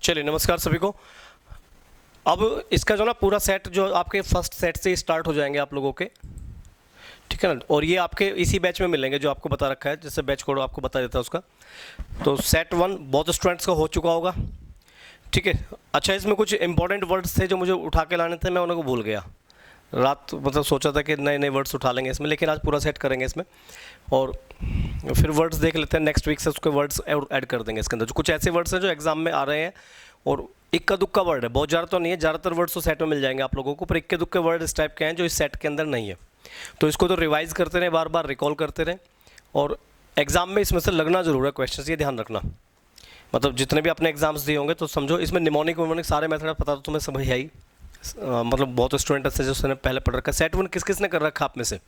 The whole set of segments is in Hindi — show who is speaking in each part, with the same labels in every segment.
Speaker 1: चलिए नमस्कार सभी को। अब इसका जो ना पूरा सेट जो आपके फर्स्ट सेट से स्टार्ट हो जाएंगे आप लोगों के, ठीक है ना। और ये आपके इसी बैच में मिलेंगे जो आपको बता रखा है, जैसे बैच कोड आपको बता देता है उसका। तो सेट 1 बहुत स्टूडेंट्स का हो चुका होगा, ठीक है। अच्छा, इसमें कुछ इंपॉर्टेंट वर्ड्स थे जो मुझे उठा के लाने थे, मैं उनको भूल गया। रात मतलब सोचा था कि नए नए वर्ड्स उठा लेंगे इसमें, लेकिन आज पूरा सेट करेंगे इसमें। और फिर वर्ड्स देख लेते हैं, नेक्स्ट वीक से उसके वर्ड्स ऐड कर देंगे इसके अंदर। जो कुछ ऐसे वर्ड्स हैं जो एग्जाम में आ रहे हैं और इक्का दुक्का वर्ड है, बहुत ज़्यादा तो नहीं है, ज़्यादातर वर्ड्स तो सेट में मिल जाएंगे आप लोगों को, पर इक्के दुक्के वर्ड इस टाइप के हैं जो इस सेट के अंदर नहीं है। तो इसको तो रिवाइज करते रहें, बार बार रिकॉल करते रहें, और एग्जाम में इसमें से लगना जरूर है क्वेश्चन, ये ध्यान रखना। मतलब जितने भी आपने एग्जाम्स दिए होंगे तो समझो इसमें निमोनिक विमोनिक सारे मेथड पता तो तुम्हें समझ आई। मतलब बहुत स्टूडेंट ऐसे जो उसने पहले पढ़ रखा है। सेट 1 किस किस ने कर रखा आप में से?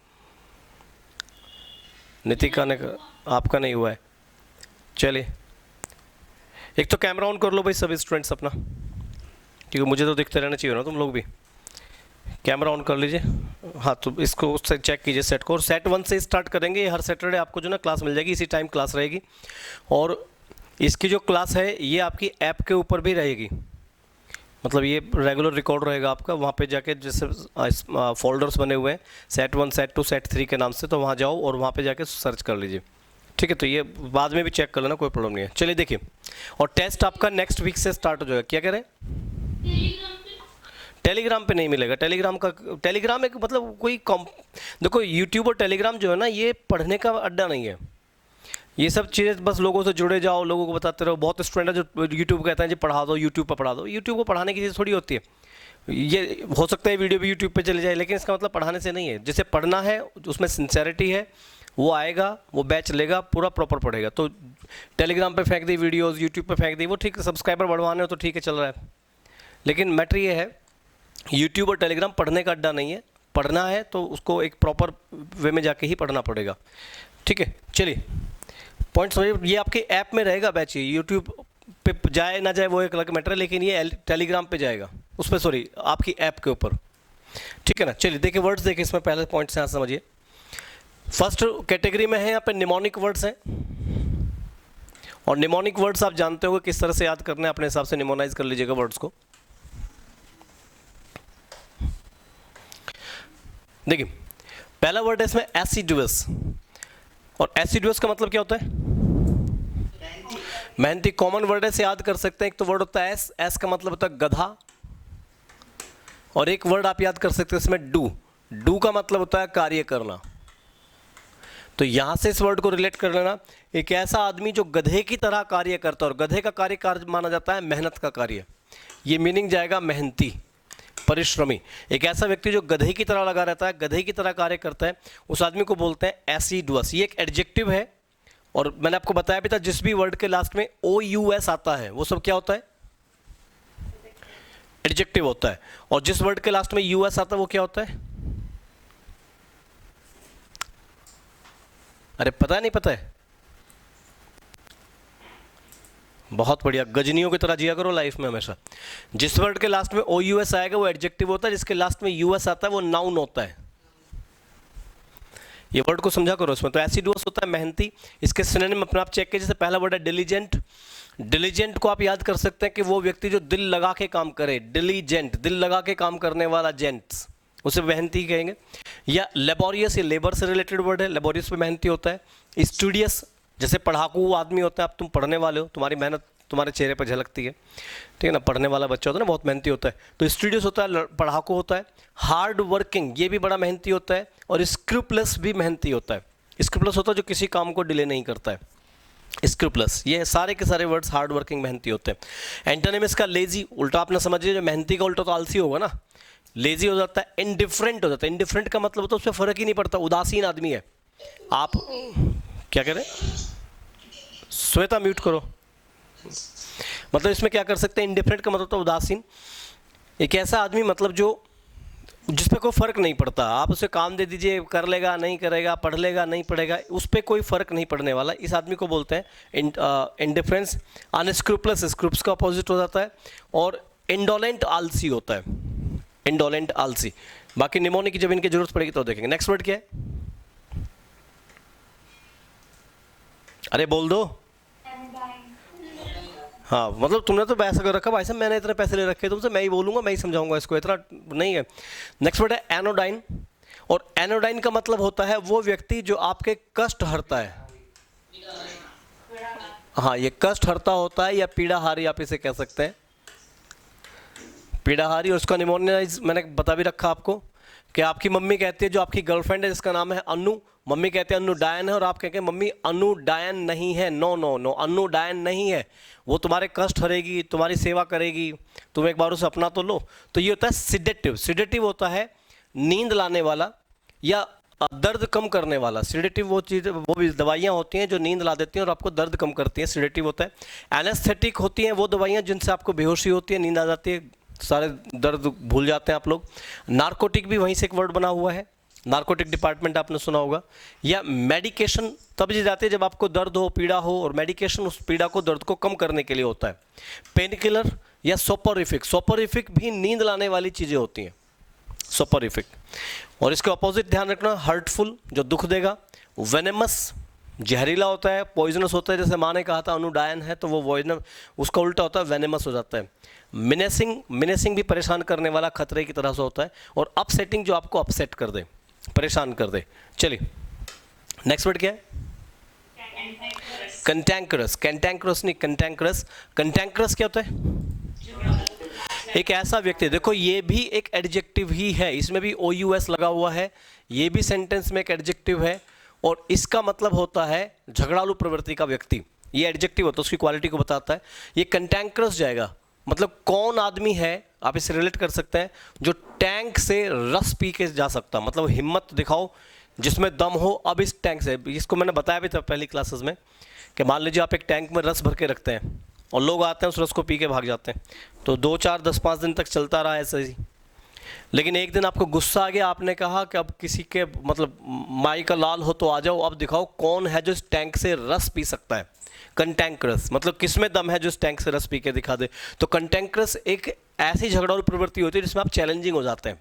Speaker 1: नितिका ने, आपका नहीं हुआ है। चलिए एक तो कैमरा ऑन कर लो भाई सभी स्टूडेंट्स अपना, क्योंकि मुझे तो दिखते रहना चाहिए ना, तुम लोग भी कैमरा ऑन कर लीजिए। हाँ, तो इसको उससे चेक कीजिए सेट को। और सेट 1 से स्टार्ट करेंगे। हर सैटरडे आपको जो ना क्लास मिल जाएगी, इसी टाइम क्लास रहेगी। और इसकी जो क्लास है ये आपकी ऐप के ऊपर भी रहेगी, मतलब ये रेगुलर रिकॉर्ड रहेगा आपका। वहाँ पे जाके जैसे फोल्डर्स बने हुए हैं सेट 1 सेट 2 सेट 3 के नाम से, तो वहाँ जाओ और वहाँ पे जाके सर्च कर लीजिए, ठीक है। तो ये बाद में भी चेक कर लेना, कोई प्रॉब्लम नहीं है। चलिए देखिए, और टेस्ट आपका नेक्स्ट वीक से स्टार्ट हो जाएगा। क्या कह रहे हैं? टेलीग्राम पे नहीं मिलेगा। टेलीग्राम एक मतलब कोई देखो, यूट्यूब और टेलीग्राम जो है ना, ये पढ़ने का अड्डा नहीं है। ये सब चीज़ें बस लोगों से जुड़े जाओ, लोगों को बताते रहो। बहुत स्टूडेंट है जो यूट्यूब कहते हैं जी पढ़ा दो, यूट्यूब पर पढ़ा दो। यूट्यूब को पढ़ाने की चीज़ थोड़ी होती है। ये हो सकता है वीडियो भी यूट्यूब पे चले जाए, लेकिन इसका मतलब पढ़ाने से नहीं है। जिसे पढ़ना है उसमें सिंसेरिटी है, वो आएगा, वो बैच लेगा, पूरा प्रॉपर पढ़ेगा। तो टेलीग्राम पे फेंक दी वीडियोस, यूट्यूब पे फेंक दी, वो ठीक है, सब्सक्राइबर बढ़वाने हो तो ठीक है, चल रहा है। लेकिन मैटर ये है, यूट्यूब और टेलीग्राम पढ़ने का अड्डा नहीं है। पढ़ना है तो उसको एक प्रॉपर वे में जाके ही पढ़ना पड़ेगा, ठीक है। चलिए पॉइंट समझिए। ये आपके ऐप में रहेगा बैच, यूट्यूब पे जाए ना जाए वो एक अलग मैटर है, लेकिन ये टेलीग्राम पे जाएगा, उस पर सॉरी आपकी ऐप के ऊपर, ठीक है ना। चलिए देखिए वर्ड्स देखिए, इसमें पहले पॉइंट से यहाँ समझिए। फर्स्ट कैटेगरी में है यहाँ पे निमोनिक वर्ड्स हैं। और निमोनिक वर्ड्स आप जानते हो किस तरह से याद करना है, अपने हिसाब से निमोनाइज कर लीजिएगा वर्ड्स को। देखिए पहला वर्ड है इसमें एसिडुअस। और एसिडुअस का मतलब क्या होता है? मेहनती। कॉमन वर्ड है, से याद कर सकते हैं। एक तो वर्ड होता है एस, एस का मतलब होता है गधा। और एक वर्ड आप याद कर सकते हैं इसमें डू, डू का मतलब होता है कार्य करना। तो यहां से इस वर्ड को रिलेट कर लेना, एक ऐसा आदमी जो गधे की तरह कार्य करता है। और गधे का कार्य माना जाता है मेहनत का कार्य। ये मीनिंग जाएगा मेहनती, परिश्रमी। एक ऐसा व्यक्ति जो गधे की तरह लगा रहता है, गधे की तरह कार्य करता है, उस आदमी को बोलते हैं एसिडुअस। ये एक एडजेक्टिव है। और मैंने आपको बताया भी था, जिस भी वर्ड के लास्ट में OUS आता है वो सब क्या होता है? एडजेक्टिव होता है। और जिस वर्ड के लास्ट में US आता है वो क्या होता है? अरे पता नहीं पता है? बहुत बढ़िया, गजनियों की तरह जिया करो लाइफ में हमेशा। जिस वर्ड के लास्ट में OUS आएगा वो एडजेक्टिव होता है, जिसके लास्ट में US आता है वो नाउन होता है। ये वर्ड को समझा करो इसमें। तो एसिडुअस होता है मेहनती। इसके सिनोनिम अपने आप चेक कीजिए। जैसे पहला वर्ड है डिलीजेंट। डिलीजेंट को आप याद कर सकते हैं कि वो व्यक्ति जो दिल लगा के काम करे, डिलीजेंट, दिल लगा के काम करने वाला, जेंट्स, उसे मेहनती कहेंगे। या लेबोरियस, ये लेबर से रिलेटेड वर्ड है, लेबोरियस पे मेहनती होता है। स्टूडियस, जैसे पढ़ाकू आदमी होता है, आप तुम पढ़ने वाले हो, तुम्हारी मेहनत तुम्हारे चेहरे पर झलकती है, ठीक है ना। पढ़ने वाला बच्चा होता है ना, बहुत मेहनती होता है। तो स्टूडियस होता है, पढ़ाकू होता है। हार्ड वर्किंग, ये भी बड़ा मेहनती होता है। और स्क्रूपलेस भी मेहनती होता है। स्क्रूपलेस होता है जो किसी काम को डिले नहीं करता है, स्क्रूपलेस। ये सारे के सारे वर्ड्स हार्ड वर्किंग मेहनती होते हैं। एंटोनिम्स का लेजी, उल्टा आप ना समझिए, जो मेहनती का उल्टा तो आलसी होगा ना। लेजी हो जाता है, इंडिफरेंट हो जाता है। इंडिफरेंट का मतलब होता है उसमें फर्क ही नहीं पड़ता, उदासीन आदमी है। आप क्या कह रहे हैं? श्वेता म्यूट करो। मतलब इसमें क्या कर सकते हैं, इंडिफरेंट का मतलब तो उदासीन। एक ऐसा आदमी मतलब जो जिस पे कोई फर्क नहीं पड़ता। आप उसे काम दे दीजिए, कर लेगा नहीं करेगा, पढ़ लेगा नहीं पढ़ेगा, उस पर कोई फर्क नहीं पड़ने वाला, इस आदमी को बोलते हैं इंडिफरेंस। अनस्क्रूपलस, स्क्रूप्स का अपोजिट हो जाता है। और इंडोलेंट, आलसी होता है, इंडोलेंट, आलसी। बाकी निमोनिक की जब इनकी जरूरत पड़ेगी तो देखेंगे। नेक्स्ट वर्ड क्या है? अरे बोल दो। हाँ मतलब तुमने तो ऐसा कर रखा भाई साहब, मैंने इतने पैसे ले रखे तुमसे, मैं ही बोलूंगा, मैं ही समझाऊंगा इसको, इतना नहीं है। नेक्स्ट वर्ड है एनोडाइन, और एनोडाइन का मतलब होता है वो व्यक्ति जो आपके कष्ट हरता है। हाँ, ये कष्ट हरता होता है या पीड़ाहारी आप इसे कह सकते हैं, पीड़ाहारी। और उसका निमोनियाइज मैंने बता भी रखा आपको कि आपकी मम्मी कहती है, जो आपकी गर्लफ्रेंड है जिसका नाम है अनु, मम्मी कहते हैं अनु डायन है, और आप कहेंगे मम्मी अनु डायन नहीं है, नो नो नो, अनु डायन नहीं है, वो तुम्हारे कष्ट हरेगी, तुम्हारी सेवा करेगी, तुम एक बार उसे अपना तो लो। तो ये होता है सिडेटिव। सिडेटिव होता है नींद लाने वाला या दर्द कम करने वाला। सिडेटिव वो चीज़, वो भी दवाइयाँ होती हैं जो नींद ला देती हैं और आपको दर्द कम करती हैं, सिडेटिव होता है। एनेस्थेटिक होती हैं वो दवाइयाँ जिनसे आपको बेहोशी होती है, नींद आ जाती है, सारे दर्द भूल जाते हैं आप लोग। नार्कोटिक भी वहीं से एक वर्ड बना हुआ है, नार्कोटिक डिपार्टमेंट आपने सुना होगा। या मेडिकेशन तब दी जाती है जब आपको दर्द हो, पीड़ा हो, और मेडिकेशन उस पीड़ा को, दर्द को कम करने के लिए होता है। पेन किलर या सोपोरिफिक, सोपोरिफिक भी नींद लाने वाली चीज़ें होती हैं, सोपोरिफिक। और इसके अपोजिट ध्यान रखना, हर्टफुल जो दुख देगा, वेनेमस जहरीला होता है, पॉइजनस होता है, जैसे माँ ने कहा था अनु डायन है तो वो पॉइजन, उसका उल्टा होता है वेनेमस हो जाता है। मिनेसिंग, मिनेसिंग भी परेशान करने वाला, खतरे की तरह से होता है। और अपसेटिंग जो आपको अपसेट कर दे, परेशान कर दे। चलिए नेक्स्ट वर्ड क्या है? कंटैंकरस। कैंटैंकरस नहीं, कंटैंकरस। कंटैंकरस क्या होता है? एक ऐसा व्यक्ति, देखो ये भी एक एडजेक्टिव ही है, इसमें भी OUS लगा हुआ है, ये भी सेंटेंस में एक एडजेक्टिव है, और इसका मतलब होता है झगड़ालू प्रवृत्ति का व्यक्ति। ये एडजेक्टिव होता है, उसकी क्वालिटी को बताता है। ये कंटैंकरस जाएगा, मतलब कौन आदमी है, आप इसे रिलेट कर सकते हैं, जो टैंक से रस पी के जा सकता, मतलब हिम्मत दिखाओ जिसमें दम हो। अब इस टैंक से, इसको मैंने बताया भी था पहली क्लासेस में, कि मान लीजिए आप एक टैंक में रस भर के रखते हैं और लोग आते हैं उस रस को पी के भाग जाते हैं, तो 2 4 10 5 दिन तक चलता रहा ऐसे ही। लेकिन एक दिन आपको गुस्सा आ गया, आपने कहा कि अब किसी के मतलब माई का लाल हो तो आ जाओ, अब दिखाओ कौन है जो इस टैंक से रस पी सकता है। कंटैंकरस मतलब किसमें दम है जो इस टैंक से रस पी के दिखा दे। तो कंटैंकरस एक ऐसी झगड़ालू प्रवृत्ति होती है जिसमें आप चैलेंजिंग हो जाते हैं,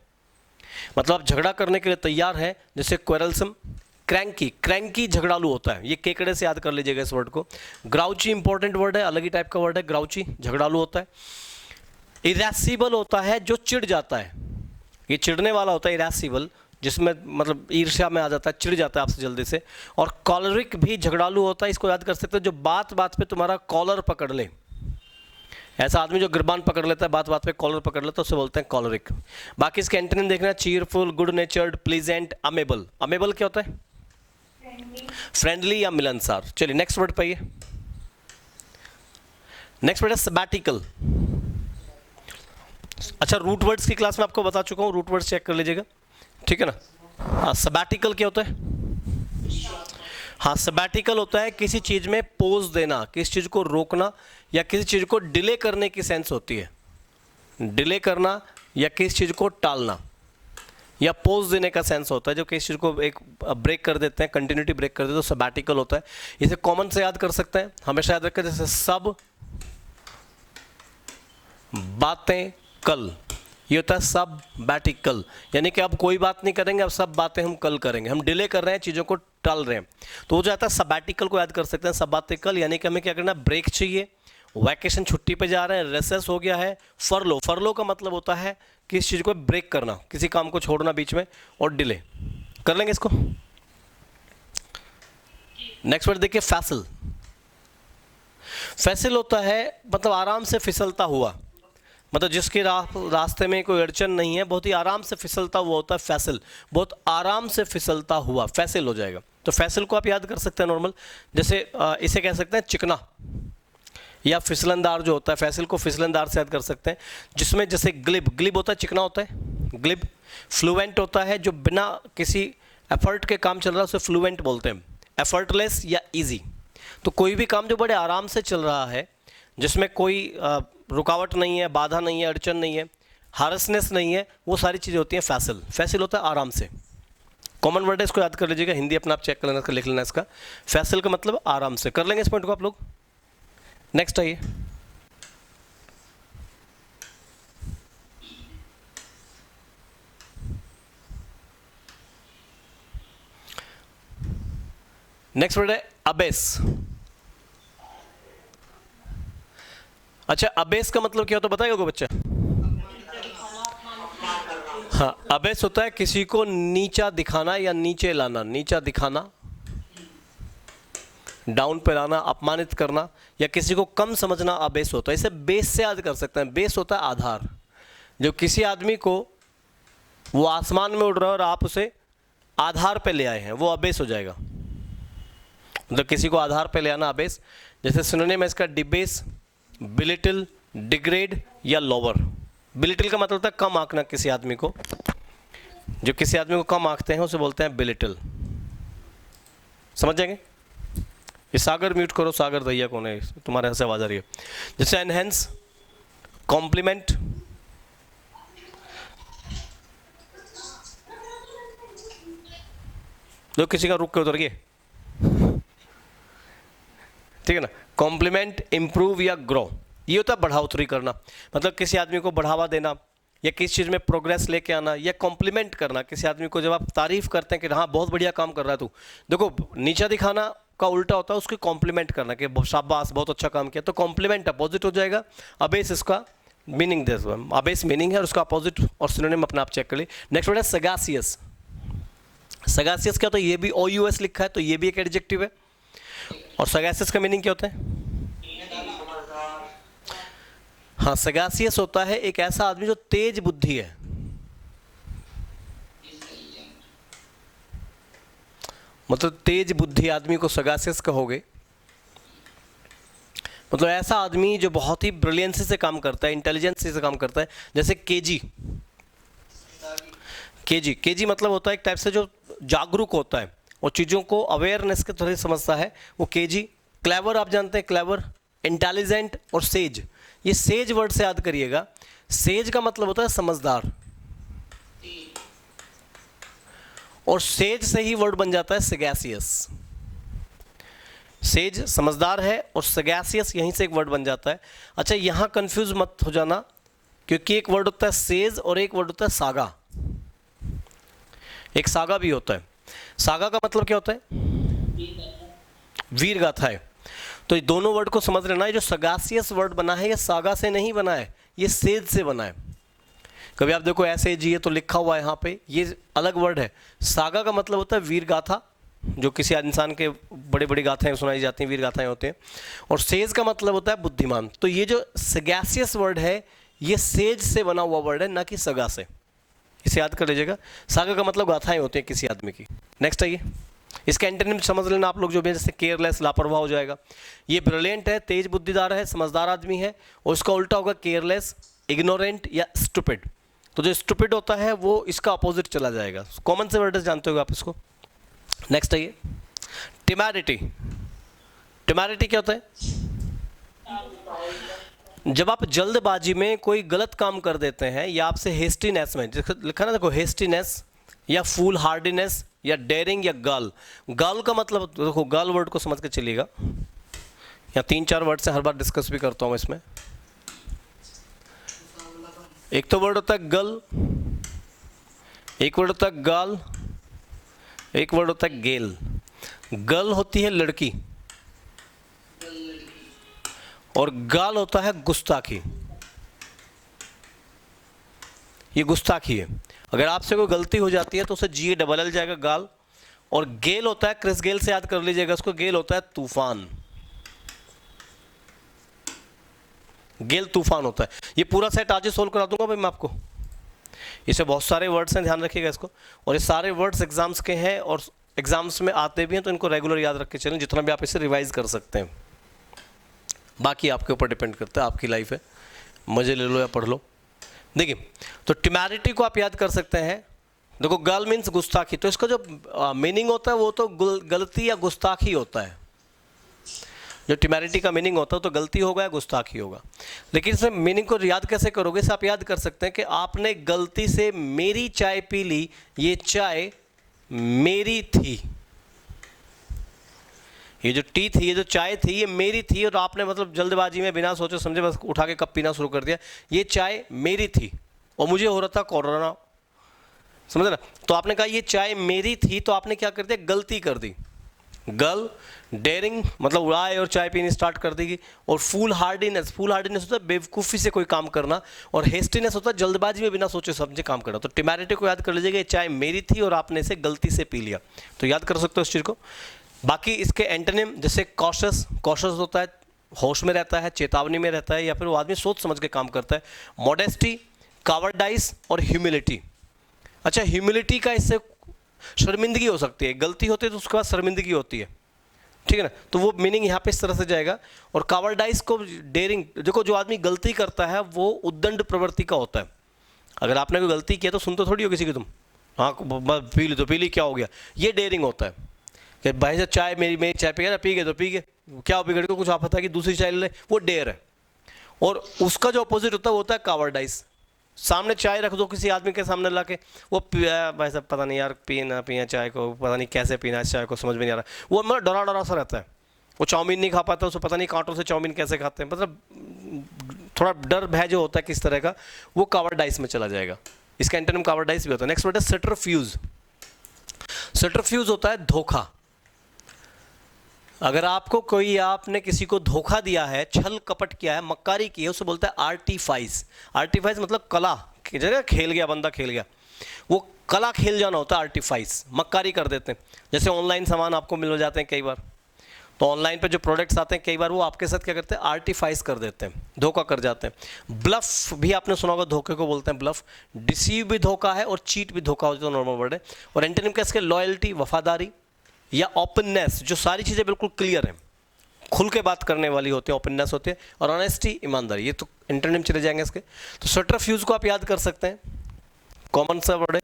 Speaker 1: मतलब आप झगड़ा करने के लिए तैयार हैं, जैसे क्वेरलसम। क्रैंकी, क्रैंकी झगड़ालू होता है, ये केकड़े से याद कर लीजिएगा इस वर्ड को। ग्राउची इंपॉर्टेंट वर्ड है, अलग ही टाइप का वर्ड है, ग्राउची झगड़ालू होता है। इरेसिबल होता है जो चिढ़ जाता है, ये चिढ़ने वाला होता है इरेसिबल, जिसमें मतलब ईर्ष्या में आ जाता है, चिढ़ जाता है आपसे जल्दी से। और कॉलरिक भी झगड़ालू होता है, इसको याद कर सकते हैं, जो बात बात पे तुम्हारा कॉलर पकड़ ले। ऐसा आदमी जो गिरबान पकड़ लेता है, बात बात पे कॉलर पकड़ लेता है, उसे बोलते हैं कॉलरिक। बाकी इसके एंटोनिम देखना, चीयरफुल, गुड नेचर्ड, प्लीजेंट, अमेबल। अमेबल क्या होता है? फ्रेंडली या मिलनसार। चलिए नेक्स्ट वर्ड पाइए। नेक्स्ट वर्ड है सबैटिकल। अच्छा, रूट वर्ड्स की क्लास में आपको बता चुका हूं, रूट वर्ड्स चेक कर लीजिएगा, ठीक है ना। हाँ, सबैटिकल क्या होता है? हाँ, सबैटिकल होता है किसी चीज में पोज देना, किसी चीज को रोकना या किसी चीज को डिले करने की सेंस होती है। डिले करना या किसी चीज को टालना या पोज देने का सेंस होता है, जो किसी चीज को एक ब्रेक कर देते हैं, कंटिन्यूटी ब्रेक कर देते हैं, तो सबैटिकल होता है। इसे कॉमन से याद कर सकते हैं, हमेशा याद रखें, जैसे सब बातें कल, ये होता है सब बैटिकल, यानी कि अब कोई बात नहीं करेंगे, अब सब बातें हम कल करेंगे, हम डिले कर रहे हैं, चीज़ों को टाल रहे हैं, तो वो जाता है सबैटिकल को याद कर सकते हैं, सब बातें कल, यानी कि हमें क्या करना है, ब्रेक चाहिए, वैकेशन छुट्टी पे जा रहे हैं, रेसेस हो गया है। फरलो, फरलो का मतलब होता है किसी चीज़ को ब्रेक करना, किसी काम को छोड़ना बीच में और डिले कर लेंगे इसको। नेक्स्ट वर्ड देखिए, फैसल। फैसल होता है मतलब आराम से फिसलता हुआ, मतलब जिसके रास्ते में कोई अड़चन नहीं है, बहुत ही आराम से फिसलता हुआ होता है फैसल, बहुत आराम से फिसलता हुआ फैसल हो जाएगा। तो फैसल को आप याद कर सकते हैं नॉर्मल, जैसे इसे कह सकते हैं चिकना या फिसलनदार जो होता है, फैसल को फिसलनदार से याद कर सकते हैं। जिसमें जैसे ग्लिब, ग्लिब होता है चिकना होता है, ग्लिब। फ्लुएंट होता है जो बिना किसी एफर्ट के काम चल रहा है, उसे फ्लुएंट बोलते हैं, एफर्टलेस या इजी। तो कोई भी काम जो बड़े आराम से चल रहा है, जिसमें कोई रुकावट नहीं है, बाधा नहीं है, अड़चन नहीं है, हारसनेस नहीं है, वो सारी चीज़ें होती हैं फैसल। फैसल होता है आराम से, कॉमन वर्ड है, इसको याद कर लीजिएगा, हिंदी अपना आप चेक कर लेना, इसका लिख लेना इसका। फैसल का मतलब आराम से। कर लेंगे इस पॉइंट को आप लोग। नेक्स्ट आइए, नेक्स्ट वर्ड है अबेस। अच्छा, अबेस का मतलब क्या होता है बताएगा कोई बच्चा? हाँ, अबेस होता है किसी को नीचा दिखाना या नीचे लाना, नीचा दिखाना, डाउन पे लाना, अपमानित करना या किसी को कम समझना अबेस होता है। इसे बेस से याद कर सकते हैं। बेस होता है आधार। जो किसी आदमी को वो आसमान में उड़ रहा है और आप उसे आधार पे ले आए हैं, वो अबेस हो जाएगा। मतलब किसी को आधार पे ले आना अबेस। जैसे सिनोनिम है इसका डिबेस, बिलिटिल, डिग्रेड या लोअर। बिलिटिल का मतलब होता है कम आंकना किसी आदमी को। जो किसी आदमी को कम आंकते हैं उसे बोलते हैं बिलिटिल। समझ जाएंगे? ये सागर म्यूट करो, सागर दैया कौन है? तुम्हारे यहाँ से आवाज आ रही है। जैसे एनहेंस, कॉम्प्लीमेंट, जो किसी का रुक के उतर गए, ठीक है ना। कॉम्प्लीमेंट, इंप्रूव या ग्रो, ये होता है बढ़ाउतरी करना। मतलब किसी आदमी को बढ़ावा देना या किसी चीज़ में प्रोग्रेस लेके आना या कॉम्प्लीमेंट करना। किसी आदमी को जब आप तारीफ करते हैं कि हाँ बहुत बढ़िया काम कर रहा है तू, देखो नीचा दिखाना का उल्टा होता है उसकी कॉम्प्लीमेंट करना कि शाबाश बहुत अच्छा काम किया, तो कॉम्प्लीमेंट अपोजिट हो जाएगा। अबेस इसका मीनिंग दे, अबेस मीनिंग है और उसका अपोजिट और सिनोनिम अपने आप चेक कर ली। नेक्स्ट वर्ड है सगासियस। सगासियस क्या होता है? ये भी OUS लिखा है तो ये भी एक एडजेक्टिव है। और सगासियस का मीनिंग क्या होता है? हाँ, सगासियस होता है एक ऐसा आदमी जो तेज बुद्धि है। मतलब तेज बुद्धि आदमी को सगासियस कहोगे। मतलब ऐसा आदमी जो बहुत ही ब्रिलियंसी से काम करता है, इंटेलिजेंस से काम करता है। जैसे केजी मतलब होता है एक टाइप से जो जागरूक होता है और चीज़ों को अवेयरनेस के तरह समझता है, वो केजी। क्लेवर आप जानते हैं, क्लेवर, इंटेलिजेंट और सेज। ये सेज वर्ड से याद करिएगा। सेज का मतलब होता है समझदार, और सेज से ही वर्ड बन जाता है सगैसियस। सेज समझदार है और सगैसियस यहीं से एक वर्ड बन जाता है। अच्छा, यहाँ कंफ्यूज मत हो जाना, क्योंकि एक वर्ड होता है सेज और एक वर्ड होता है सागा। एक सागा भी होता है। सागा का मतलब क्या होता है? वीर गाथा है। तो ये दोनों वर्ड को समझ लेना है। जो सगासियस वर्ड बना है ये सागा से नहीं बना है, ये सेज से बना है। कभी आप देखो ऐसे जी है तो लिखा हुआ है यहाँ पे, ये अलग वर्ड है। सागा का मतलब होता है वीर गाथा, जो किसी इंसान के बड़े बड़ी गाथाएं सुनाई जाती हैं, वीर गाथाएं होते हैं। और सेज का मतलब होता है बुद्धिमान। तो ये जो सगासियस वर्ड है ये सेज से बना हुआ वर्ड है, ना कि सगा से। इसे याद कर लीजिएगा। सागा का मतलब गाथाएं होती हैं किसी आदमी की। नेक्स्ट आइए, इसका एंटोनिम समझ लेना आप लोग जो भी है। जैसे केयरलेस, लापरवाह हो जाएगा। ये ब्रिलियंट है, तेज बुद्धिदार है, समझदार आदमी है, और उसका उल्टा होगा केयरलेस, इग्नोरेंट या स्टूपिड। तो जो स्टूपिड होता है वो इसका अपोजिट चला जाएगा। कॉमन से वर्ड जानते हो आप इसको। नेक्स्ट आइए, टिमैरिटी। टिमैरिटी क्या होता है? जब आप जल्दबाजी में कोई गलत काम कर देते हैं या आपसे हेस्टीनेस में, लिखा ना देखो, हेस्टीनेस या फूल हार्डीनेस या डेयरिंग या गर्ल। गर्ल का मतलब देखो, गर्ल वर्ड को समझ के चलिएगा। या 3-4 वर्ड से हर बार डिस्कस भी करता हूँ इसमें। एक तो वर्ड होता है गर्ल, एक वर्ड होता है गर्ल, एक वर्ड होता है गेल। गर्ल होती है लड़की और गाल होता है गुस्ताखी। ये गुस्ताखी है। अगर आपसे कोई गलती हो जाती है तो उसे GALL जाएगा, गाल। और गेल होता है, क्रिस गेल से याद कर लीजिएगा उसको, गेल होता है तूफान। गेल तूफान होता है। ये पूरा सेट आज ही सोल्व करा दूंगा भाई मैं आपको। इसे बहुत सारे वर्ड्स हैं, ध्यान रखिएगा इसको। और ये सारे वर्ड्स एग्जाम्स के हैं और एग्जाम्स में आते भी हैं, तो इनको रेगुलर याद रख के चलें। जितना भी आप इसे रिवाइज कर सकते हैं, बाकी आपके ऊपर डिपेंड करता है, आपकी लाइफ है, मजे ले लो या पढ़ लो। देखिए, तो टिमैरिटी को आप याद कर सकते हैं। देखो, गर्ल मीन्स गुस्ताखी, तो इसका जो मीनिंग होता है वो तो गलती या गुस्ताखी होता है। जो टिमैरिटी का मीनिंग होता है तो गलती होगा या गुस्ताखी होगा। लेकिन इसे मीनिंग को याद कैसे करोगे? इसे आप याद कर सकते हैं कि आपने गलती से मेरी चाय पी ली, ये चाय मेरी थी। ये जो टी थी, ये जो चाय थी, ये मेरी थी, और आपने मतलब जल्दबाजी में बिना सोचे समझे बस उठा के कप पीना शुरू कर दिया। ये चाय मेरी थी और मुझे हो रहा था कोरोना, समझे ना। तो आपने कहा ये चाय मेरी थी, तो आपने क्या कर दिया? गलती कर दी। गर्ल डेयरिंग मतलब उड़ाए और चाय पीनी स्टार्ट कर देगी। और फूल हार्डीनेस होता है बेवकूफ़ी से कोई काम करना, और हेस्टीनेस होता है जल्दबाजी में बिना सोचे समझे काम करना। तो टिमैरिटी को याद कर लीजिएगा, ये चाय मेरी थी और आपने इसे गलती से पी लिया, तो याद कर सकते हो इस चीज़ को। बाकी इसके एंटोनिम जैसे कॉशस होता है होश में रहता है, चेतावनी में रहता है, या फिर वो आदमी सोच समझ के काम करता है। मॉडेस्टी, कावर्डाइज और ह्यूमिलिटी। अच्छा, ह्यूमिलिटी का इससे शर्मिंदगी हो सकती है, गलती होती है तो उसके बाद शर्मिंदगी होती है, ठीक है ना, तो वो मीनिंग यहाँ पे इस तरह से जाएगा। और कावर्डाइज को डेयरिंग, देखो जो आदमी गलती करता है वो उद्दंड प्रवृत्ति का होता है। अगर आपने कोई गलती किया तो सुनते थोड़ी हो किसी की, तुम हाँ पी ली तो पी ली, क्या हो गया, ये डेयरिंग होता है कि भाई साहब चाय मेरी चाय पी गया ना, पी गए तो पी गए, क्या बिगड़ को कुछ आप है कि दूसरी चाय ले ले, वो डेयर है। और उसका जो अपोजिट होता है वो होता है कावर्डाइज। सामने चाय रख दो किसी आदमी के सामने ला के, वो भाई साहब पता नहीं यार पीना पिया चाय को, पता नहीं कैसे पीना है चाय को, समझ में नहीं आ रहा, वो मतलब डरा डरा सा रहता है। वो चाउमीन नहीं खा पाता, उसको पता नहीं कांटों से चाउमीन कैसे खाते हैं, मतलब थोड़ा डर भय जो होता है किस तरह का, वो कावर्डाइज में चला जाएगा। इसका एंटोनिम कावर्डाइज भी होता है। नेक्स्ट वर्ड है सटरफ्यूज। सटरफ्यूज होता है धोखा। अगर आपको कोई, आपने किसी को धोखा दिया है, छल कपट किया है, मक्कारी की है, उसे बोलता है आर्टिफाइस। आर्टिफाइस मतलब कला की जगह खेल गया, बंदा खेल गया, वो कला खेल जाना होता है आर्टिफाइस, मक्कारी कर देते हैं। जैसे ऑनलाइन सामान आपको मिल जाते हैं कई बार, तो ऑनलाइन पे जो प्रोडक्ट्स आते हैं कई बार वो आपके साथ क्या करते हैं, आर्टिफाइस कर देते हैं, धोखा कर जाते हैं। ब्लफ भी आपने सुना होगा, धोखे को बोलते हैं ब्लफ। डिसीव भी धोखा है और चीट भी धोखा होता है, नॉर्मल वर्ड है। और एंटोनिम क्या इसके, लॉयल्टी वफादारी या ओपननेस, जो सारी चीज़ें बिल्कुल क्लियर हैं, खुल के बात करने वाली होती है, ओपननेस होती है। और ऑनेस्टी ईमानदारी, ये तो एंटोनिम चले जाएंगे इसके। तो सटरफ्यूज को आप याद कर सकते हैं, कॉमन सा वर्ड है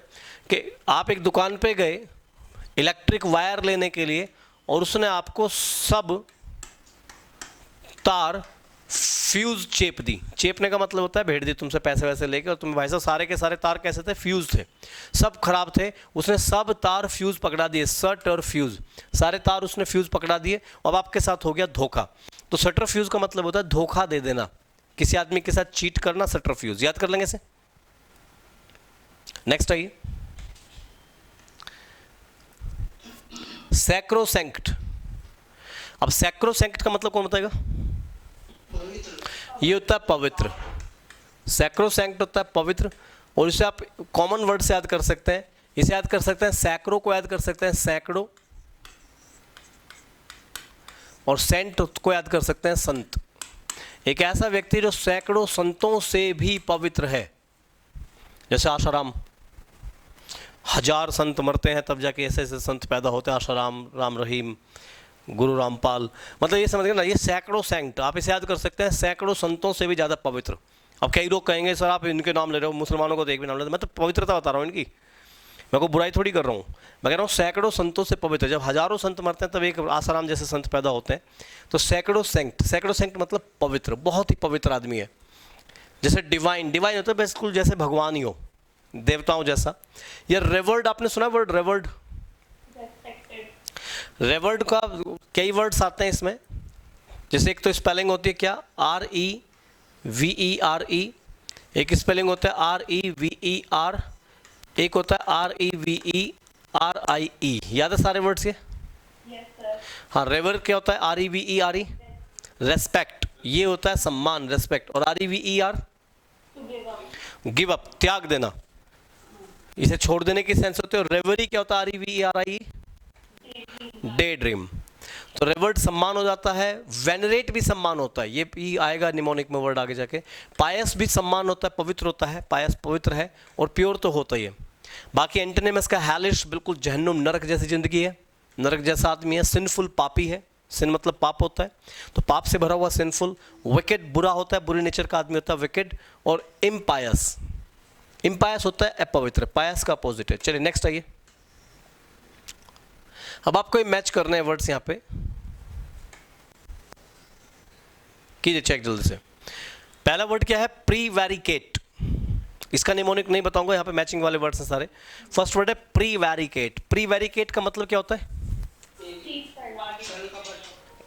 Speaker 1: कि आप एक दुकान पे गए इलेक्ट्रिक वायर लेने के लिए, और उसने आपको सब तार फ्यूज चेप दी। चेपने का मतलब होता है भेड़ दी तुमसे पैसे वैसे लेके, और तुम भाई साहब सारे के सारे तार कैसे थे, फ्यूज थे, सब खराब थे, उसने सब तार फ्यूज पकड़ा दिए, सट और फ्यूज सारे तार उसने फ्यूज पकड़ा दिए, अब आपके साथ हो गया धोखा। तो सटर फ्यूज का मतलब होता है धोखा दे देना, किसी आदमी के साथ चीट करना, सटर फ्यूज। याद कर लेंगे इसे। नेक्स्ट आइए, सैक्रोसैंक्ट। अब सैक्रोसैंक्ट का मतलब कौन बताएगा? ये होता है पवित्र। सैक्रोसैंक्ट होता है पवित्र, और इसे आप कॉमन वर्ड से याद कर सकते हैं। इसे याद कर सकते हैं, सैक्रो को याद कर सकते हैं सैकड़ों, और सेंट को याद कर सकते हैं संत। एक ऐसा व्यक्ति जो सैकड़ों संतों से भी पवित्र है, जैसे आशाराम, 1000 संत मरते हैं तब जाके ऐसे ऐसे संत पैदा होते हैं, आशाराम, राम रहीम, गुरु रामपाल, मतलब ये समझ गए ना, ये सैकड़ों सैंक्ट, आप इसे याद कर सकते हैं, सैकड़ों संतों से भी ज़्यादा पवित्र। अब कई लोग कहेंगे सर आप इनके नाम ले रहे हो, मुसलमानों को देख भी नाम ले रहे हो, मैं तो पवित्रता बता रहा हूँ इनकी, मैं को बुराई थोड़ी कर रहा हूँ, मैं कह रहा हूँ सैकड़ों संतों से पवित्र। जब हजारों संत मरते हैं तब एक आसाराम जैसे संत पैदा होते हैं, तो सैकड़ों सैंक्ट मतलब पवित्र, बहुत ही पवित्र आदमी है। जैसे डिवाइन होता है बिल्कुल जैसे भगवान ही हो, देवताओं जैसा। या रेवर्ड, आपने सुना वर्ड रेवर्ड? रेवर्ड का कई वर्ड्स आते हैं इसमें, जैसे एक तो स्पेलिंग होती है क्या, REVERE, एक स्पेलिंग होता है REVER, एक होता है REVERIE। याद है सारे वर्ड्स ये? हाँ, रेवर क्या होता है? REVERE, रेस्पेक्ट, ये होता है सम्मान, रेस्पेक्ट। और REVER, गिव अप, त्याग देना, इसे छोड़ देने की सेंस होती है। और रेवरी क्या होता है? REVERIE, day dream. तो रेवर्ड सम्मान हो जाता है, वेनरेट भी सम्मान होता है, ये भी आएगा निमोनिक में वर्ड आगे जाके। पायस भी सम्मान होता है, पवित्र होता है, पायस पवित्र है, और प्योर तो होता ही है। बाकी एंटोनिम इसका हेलिश, बिल्कुल जहन्नुम, नरक जैसी जिंदगी है, नरक जैसा आदमी है। सिनफुल, पापी है, सिन मतलब पाप होता है, तो पाप से भरा हुआ सिनफुल। विकेड, बुरा होता है, बुरी नेचर का आदमी होता है विकेड। और इम्पायस, इम्पायस होता है अपवित्र, पायस का अपोजिट है। चलिए नेक्स्ट आइए, अब आपको ये मैच करने हैं वर्ड्स, यहाँ पे कीजिए चेक जल्दी से। पहला वर्ड क्या है? प्रीवैरिकेट। इसका निमोनिक नहीं बताऊंगा, यहाँ पे मैचिंग वाले वर्ड्स हैं सारे। फर्स्ट वर्ड है प्रीवैरिकेट। प्रीवैरिकेट का मतलब क्या होता है?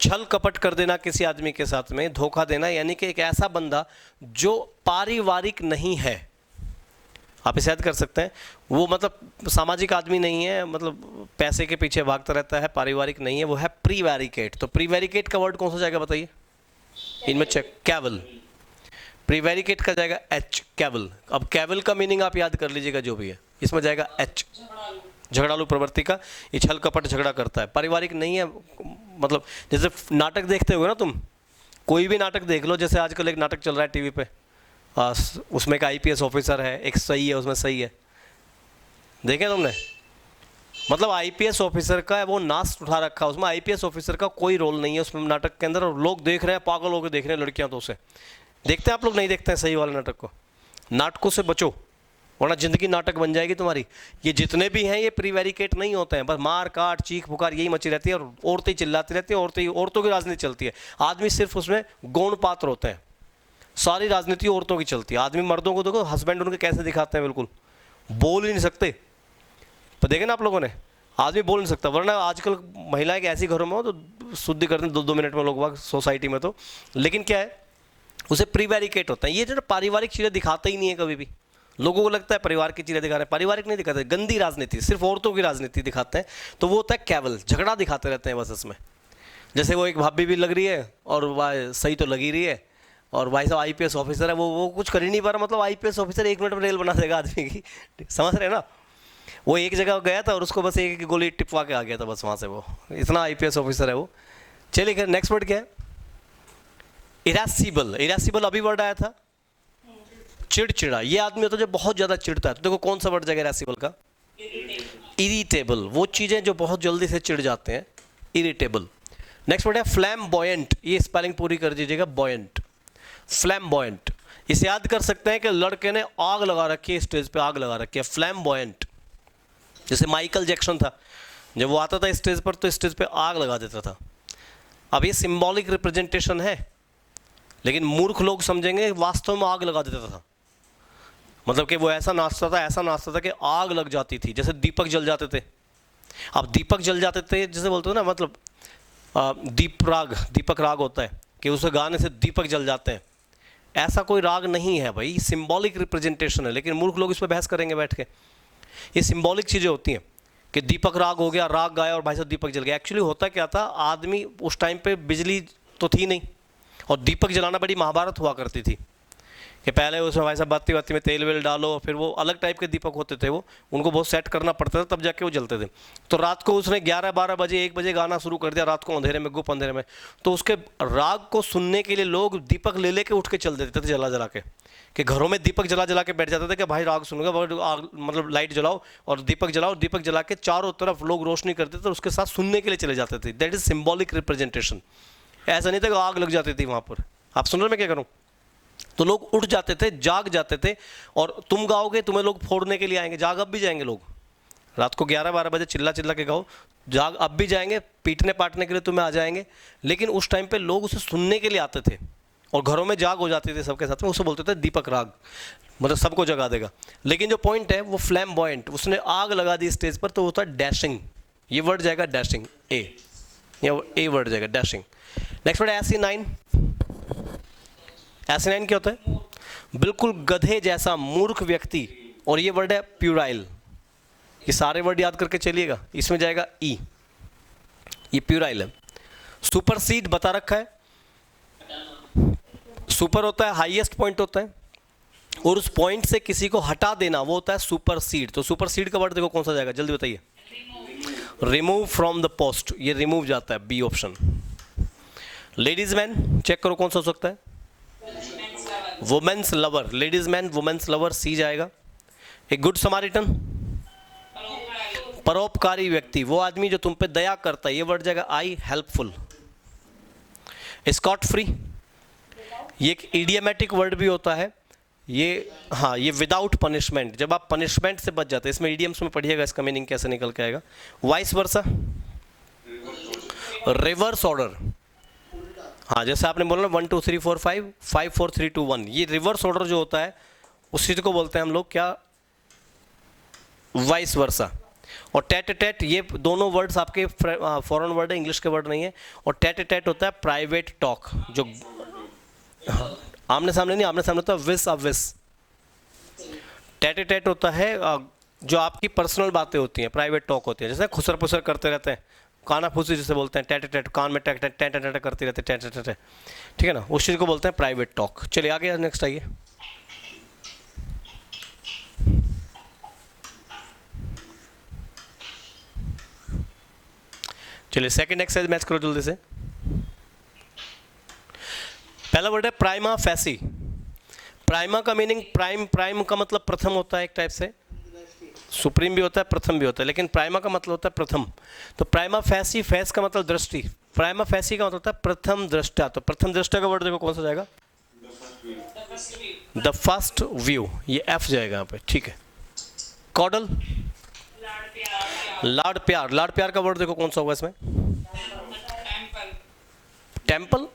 Speaker 1: छल कपट कर देना किसी आदमी के साथ में, धोखा देना, यानी कि एक ऐसा बंदा जो पारिवारिक नहीं है। आप इसे याद कर सकते हैं। वो मतलब सामाजिक आदमी नहीं है, मतलब पैसे के पीछे भागता रहता है, पारिवारिक नहीं है, वो है प्रीवैरिकेट। तो प्रीवैरिकेट का वर्ड कौन सा जाएगा बताइए इनमें? Check, caval. प्रीवैरिकेट का जाएगा एच, कैवल। अब कैवल का मीनिंग आप याद कर लीजिएगा जो भी है, इसमें जाएगा एच, झगड़ालू प्रवृत्ति का, ये छल कपट झगड़ा करता है, पारिवारिक नहीं है। मतलब जैसे नाटक देखते हो ना तुम, कोई भी नाटक देख लो, जैसे आजकल एक नाटक चल रहा है टीवी पे, उसमें एक आईपीएस ऑफिसर है, एक सही है, उसमें सही है, देखे तुमने? मतलब आईपीएस ऑफिसर का वो नाश उठा रखा है, उसमें आईपीएस ऑफिसर का कोई रोल नहीं है उसमें नाटक के अंदर, और लोग देख रहे हैं, पागल होकर देख रहे हैं लड़कियां। तो उसे देखते हैं आप लोग? नहीं देखते हैं सही वाले नाटक को। नाटकों से बचो, वरना जिंदगी नाटक बन जाएगी तुम्हारी। ये जितने भी हैं ये प्रीवैरिकेट नहीं होते हैं, बस मार काट चीख पुकार यही मची रहती है, और औरतें चिल्लाती रहती हैं, औरतों की राजनीति चलती है। आदमी सिर्फ उसमें गौण पात्र होते हैं, सारी राजनीति औरतों की चलती है। आदमी मर्दों को देखो, हस्बैंड उनके कैसे दिखाते हैं, बिल्कुल बोल ही नहीं सकते। तो देखे ना आप लोगों ने, आदमी बोल नहीं सकता। वरना आजकल महिलाएं ऐसी घरों में हो तो शुद्धि करते हैं 2-2 मिनट में लोग बाग सोसाइटी में। तो लेकिन क्या है, उसे प्रीवैरिकेट होता है। ये जो पारिवारिक चीज़ें दिखाते ही नहीं है कभी भी। लोगों को लगता है परिवार की चीज़ें दिखा रहे हैं, पारिवारिक नहीं दिखाते, गंदी राजनीति, सिर्फ औरतों की राजनीति दिखाते हैं। तो वो होता है कैवल, झगड़ा दिखाते रहते हैं बस इसमें। जैसे वो एक भाभी भी लग रही है और वह सही तो लगी रही है, और भाई साहब आईपीएस ऑफिसर है, वो कुछ कर ही नहीं पा रहा। मतलब आईपीएस ऑफिसर 1 मिनट में रेल बना देगा आदमी की, समझ रहे हैं ना? वो एक जगह गया था और उसको बस एक गोली टिपवा के आ गया था बस वहाँ से, वो इतना आईपीएस ऑफिसर है वो। चलिए नेक्स्ट वर्ड क्या है? इरेसिबल। इरेसिबल अभी वर्ड आया था, चिड़चिड़ा। ये आदमी होता है जो बहुत ज़्यादा चिढ़ता है। तो देखो कौन सा वर्ड जाएगा इरेसिबल का? इरिटेबल। वो चीज़ें जो बहुत जल्दी से चिढ़ जाते हैं, इरिटेबल। नेक्स्ट वर्ड है फ्लैम्बॉयंट। ये स्पेलिंग पूरी कर दीजिएगा, बॉयंट, फ्लैम्बॉयंट। इसे याद कर सकते हैं कि लड़के ने आग लगा रखी है, स्टेज पे आग लगा रखी है, फ्लैम्बॉयंट। जैसे माइकल जैक्सन था, जब वो आता था स्टेज पर तो स्टेज पे आग लगा देता था। अब ये सिंबॉलिक रिप्रेजेंटेशन है, लेकिन मूर्ख लोग समझेंगे वास्तव में आग लगा देता था। मतलब कि वो ऐसा नाचता था कि आग लग जाती थी, जैसे दीपक जल जाते थे। अब दीपक जल जाते थे जैसे बोलते हो ना, मतलब दीपक राग होता है कि उस गाने से दीपक जल जाते हैं। ऐसा कोई राग नहीं है भाई, सिंबॉलिक रिप्रेजेंटेशन है। लेकिन मूर्ख लोग इस पर बहस करेंगे बैठ के। ये सिंबॉलिक चीज़ें होती हैं कि दीपक राग हो गया, राग गाया और भाई साहब दीपक जल गया। एक्चुअली होता क्या था, आदमी उस टाइम पे बिजली तो थी नहीं, और दीपक जलाना बड़ी महाभारत हुआ करती थी कि पहले उसमें भाई साहब बाती बाती में तेल वेल डालो, फिर वो अलग टाइप के दीपक होते थे, वो उनको बहुत सेट करना पड़ता था तब जाके वो जलते थे। तो रात को उसने 11-12 बजे 1 बजे गाना शुरू कर दिया, रात को अंधेरे में, गुप अंधेरे में। तो उसके राग को सुनने के लिए लोग दीपक ले लेके उठ के चल देते थे जला जला के, कि घरों में दीपक जला जला के बैठ जाते थे कि भाई राग सुनूंगा, मतलब लाइट जलाओ और दीपक जलाओ। दीपक जला के चारों तरफ लोग रोशनी करते थे, उसके साथ सुनने के लिए चले जाते थे। That is symbolic representation. ऐसा नहीं था कि आग लग जाती थी वहाँ पर। आप सुन रहे मैं क्या करूँ? तो लोग उठ जाते थे, जाग जाते थे, और तुम गाओगे तुम्हें लोग फोड़ने के लिए आएंगे। जाग अब भी जाएंगे लोग, रात को 11-12 बजे चिल्ला चिल्ला के गाओ, जाग अब भी जाएंगे, पीटने पाटने के लिए तुम्हें आ जाएंगे। लेकिन उस टाइम पे लोग उसे सुनने के लिए आते थे, और घरों में जाग हो जाती थी सबके साथ में। उसे बोलते थे दीपक राग, मतलब सबको जगा देगा। लेकिन जो पॉइंट है वो फ्लैम्बॉयंट, उसने आग लगा दी स्टेज पर, तो होता है डैशिंग। ये वर्ड जाएगा डैशिंग, ए वर्ड जाएगा dashing. Next word asinine. Asinine क्या होता है? बिल्कुल गधे जैसा मूर्ख व्यक्ति। और ये वर्ड है प्यूराइल। ये सारे वर्ड याद करके चलिएगा, इसमें जाएगा ई, ये प्यूराइल है। सुपरसीड बता रखा है, सुपर होता है हाईएस्ट पॉइंट होता है, और उस पॉइंट से किसी को हटा देना वो होता है सुपरसीड। तो सुपरसीड का वर्ड देखो कौन सा जाएगा, जल्दी बताइए। रिमूव फ्रॉम द पोस्ट, ये रिमूव जाता है, B option. Ladies man check करो कौन सा हो सकता है, women's lover. Ladies man women's lover, C जाएगा। एक गुड समारिटन, परोपकारी व्यक्ति, वो आदमी जो तुम पे दया करता है, ये वर्ड जाएगा आई, हेल्पफुल। स्कॉट फ्री, ये एक इडियमेटिक वर्ड भी होता है ये, हाँ, ये विदाउट पनिशमेंट, जब आप पनिशमेंट से बच जाते हैं। इसमें इडियम्स में पढ़िएगा इसका मीनिंग कैसे निकल के आएगा। वाइस वर्सा, रिवर्स ऑर्डर, हाँ, जैसे आपने बोला 1 2 3 4 5 5 4 3 2 1, ये रिवर्स ऑर्डर जो होता है उस चीज़ को बोलते हैं हम लोग क्या, वाइस वर्सा। और टेट टेट, ये दोनों वर्ड्स आपके फॉरेन वर्ड है, इंग्लिश के वर्ड नहीं है। और टेट टेट होता है प्राइवेट टॉक, जो हाँ, आमने सामने नहीं, आमने सामने होता है विस अ विस। टेट ए टेट होता है जो आपकी पर्सनल बातें होती हैं, प्राइवेट टॉक होती है, जैसे खुसर पुसर करते रहते हैं, काना फूसी जिसे बोलते हैं, टेट ए टेट, कान में टेट टेट टेट टेट करते रहते हैं, टेट टेट, ठीक है ना, उस चीज़ को बोलते हैं प्राइवेट टॉक। चलिए आगे नेक्स्ट आइए। चलिए सेकंड एक्सरसाइज मैच करो जल्दी से। पहला वर्ड है प्राइमा फैसी। प्राइमा का मीनिंग प्राइम का मतलब प्रथम होता है, एक टाइप से सुप्रीम भी होता है, प्रथम भी होता है, लेकिन प्राइमा का मतलब होता है प्रथम। तो प्राइमा फैसी, फैस का मतलब दृष्टि, प्राइमा फैसी का मतलब होता है प्रथम दृष्टा। तो प्रथम दृष्टा का वर्ड देखो कौन सा जाएगा, द फर्स्ट व्यू, ये एफ जाएगा यहाँ पे, ठीक है। कॉडल, लाड प्यार, लाड प्यार का वर्ड देखो कौन सा होगा इसमें, टेम्पल,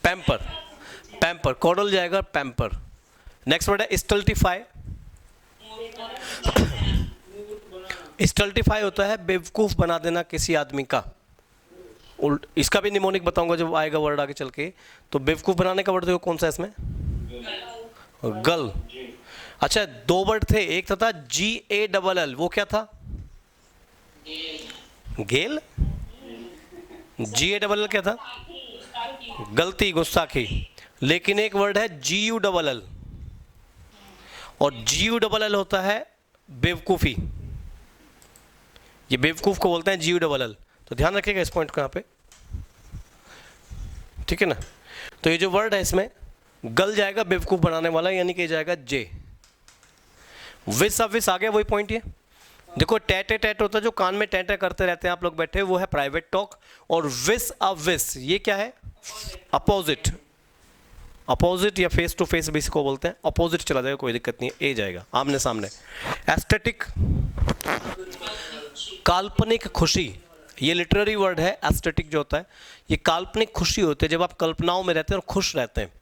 Speaker 1: पैम्पर, पैम्पर, कॉडल जाएगा पैम्पर। नेक्स्ट वर्ड है स्टल्टिफाई। स्टल्टिफाई होता है बेवकूफ बना देना किसी आदमी का। इसका भी निमोनिक बताऊंगा जब आएगा वर्ड आगे चल के। तो बेवकूफ बनाने का वर्ड देखो कौन सा है इसमें, गल। अच्छा दो वर्ड थे, एक था GALL, वो क्या था, गेल। GALL क्या था, गलती, गुस्ताखी। लेकिन एक वर्ड है GULL, और GULL होता है बेवकूफ़ी। ये बेवकूफ़ को बोलते हैं GULL। तो ध्यान रखिएगा इस पॉइंट को यहाँ पे, ठीक है ना। तो ये जो वर्ड है इसमें गल जाएगा बेवकूफ़ बनाने वाला, यानी कि जाएगा जे। विस अब विस आ गया, वही पॉइंट ये देखो, टेटे टेट होता है जो कान में टेटे करते रहते हैं आप लोग बैठे, वो है प्राइवेट टॉक। और विस अब विस ये क्या है, अपोजिट, अपोजिट या फेस टू फेस भी इसको बोलते हैं, अपोजिट चला जाएगा, कोई दिक्कत नहीं है, ए जाएगा, आमने सामने। एस्थेटिक, काल्पनिक खुशी, ये लिटरेरी वर्ड है। एस्थेटिक जो होता है ये काल्पनिक खुशी होती है, जब आप कल्पनाओं में रहते हैं और खुश रहते हैं।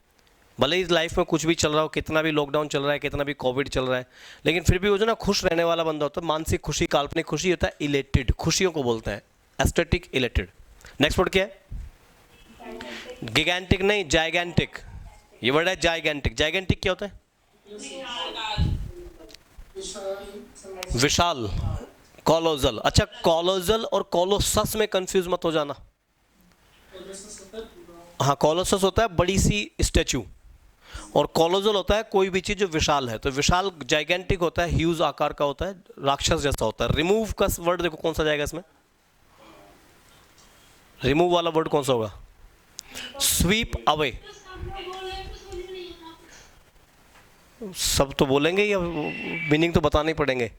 Speaker 1: भले ही लाइफ में कुछ भी चल रहा हो, कितना भी लॉकडाउन चल रहा है, कितना भी कोविड चल रहा है, लेकिन फिर भी वो जो ना खुश रहने वाला बंदा होता है, मानसिक खुशी, काल्पनिक खुशी होता है, इलेटेड, खुशियों को बोलते हैं एस्थेटिक, इलेटेड। नेक्स्ट वर्ड क्या है, गिगैंटिक नहीं, जाइगैंटिक। ये वर्ड है जाइगैंटिक। जाइगैंटिक क्या होता है, विशाल, कॉलोजल। अच्छा कॉलोजल और कॉलोसस में कंफ्यूज मत हो जाना। हाँ कॉलोसस होता है बड़ी सी स्टैचू, और कॉलोजल होता है कोई भी चीज जो विशाल है। तो विशाल जाइगैंटिक होता है, ह्यूज आकार का होता है, राक्षस जैसा होता है। रिमूव का वर्ड देखो कौन सा जाएगा इसमें, रिमूव वाला वर्ड कौन सा होगा, स्वीप अवे। सब तो बोलेंगे या मीनिंग तो बताने ही पड़ेंगे।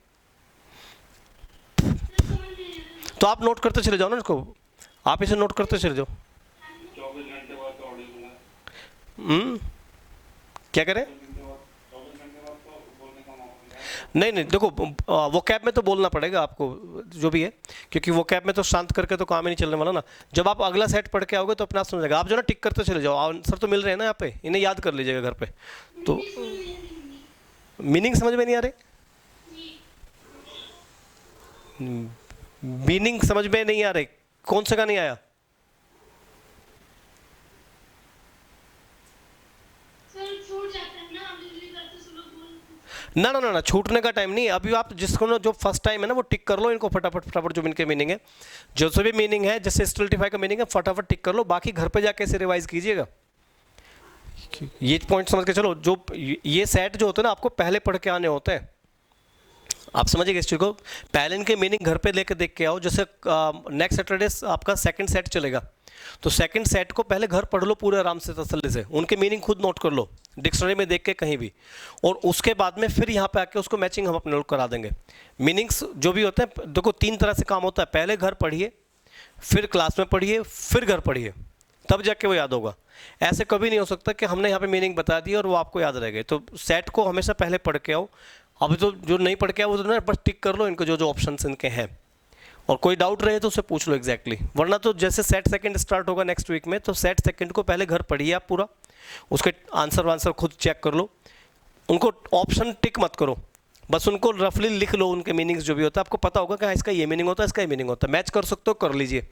Speaker 1: तो आप नोट करते चले जाओ ना इसको, आप इसे नोट करते चले जाओ। क्या करें, नहीं नहीं देखो वो कैब में तो बोलना पड़ेगा आपको जो भी है, क्योंकि वो कैब में तो शांत करके तो काम ही नहीं चलने वाला ना। जब आप अगला सेट पढ़ के आओगे तो अपना समझेगा। आप जो ना टिक करते चले जाओ, आंसर तो मिल रहे हैं ना यहाँ पे, इन्हें याद कर लीजिएगा घर पे। तो मीनिंग समझ में नहीं आ रही, मीनिंग समझ में नहीं आ रही, कौन सा का नहीं आया, ना ना ना ना छूटने का टाइम नहीं। अभी आप जिसको ना जो फर्स्ट टाइम है ना वो टिक कर लो इनको फटाफट फटाफट, जो इनके मीनिंग है, जो से भी मीनिंग है, जैसे स्टल्टिफाई का मीनिंग है, फटाफट टिक कर लो। बाकी घर पे जाके इसे रिवाइज कीजिएगा। ये पॉइंट समझ के चलो, जो ये सेट जो होते हैं ना आपको पहले पढ़ के आने होते हैं। आप समझिएगा इस चीज़ को, पहले इनके मीनिंग घर पे लेके देख के आओ। जैसे नेक्स्ट सैटरडे आपका सेकंड सेट चलेगा, तो सेकंड सेट को पहले घर पढ़ लो पूरे आराम से तसल्ली से, उनके मीनिंग खुद नोट कर लो डिक्शनरी में देख के कहीं भी, और उसके बाद में फिर यहाँ पे आके उसको मैचिंग हम अपने नोट करा देंगे। मीनिंग्स जो भी होते हैं देखो, तीन तरह से काम होता है, पहले घर पढ़िए, फिर क्लास में पढ़िए, फिर घर पढ़िए, तब जाके वो याद होगा। ऐसे कभी नहीं हो सकता कि हमने यहाँ पे मीनिंग बता दी और वो आपको याद रह गए। तो सेट को हमेशा पहले पढ़ के आओ। अभी तो जो नहीं पढ़ के आओ वो तो ना बस टिक कर लो इनको, जो जो ऑप्शन इनके हैं, और कोई डाउट रहे तो उसे पूछ लो एग्जैक्टली। वरना तो जैसे सेट सेकंड स्टार्ट होगा नेक्स्ट वीक में, तो सेट सेकंड को पहले घर पढ़िए आप पूरा, उसके आंसर वांसर खुद चेक कर लो, उनको ऑप्शन टिक मत करो, बस उनको रफली लिख लो। उनके मीनिंग्स जो भी होता है आपको पता होगा कि हाँ इसका ये मीनिंग होता है, इसका ये मीनिंग होता है, मैच कर सकते हो कर लीजिए,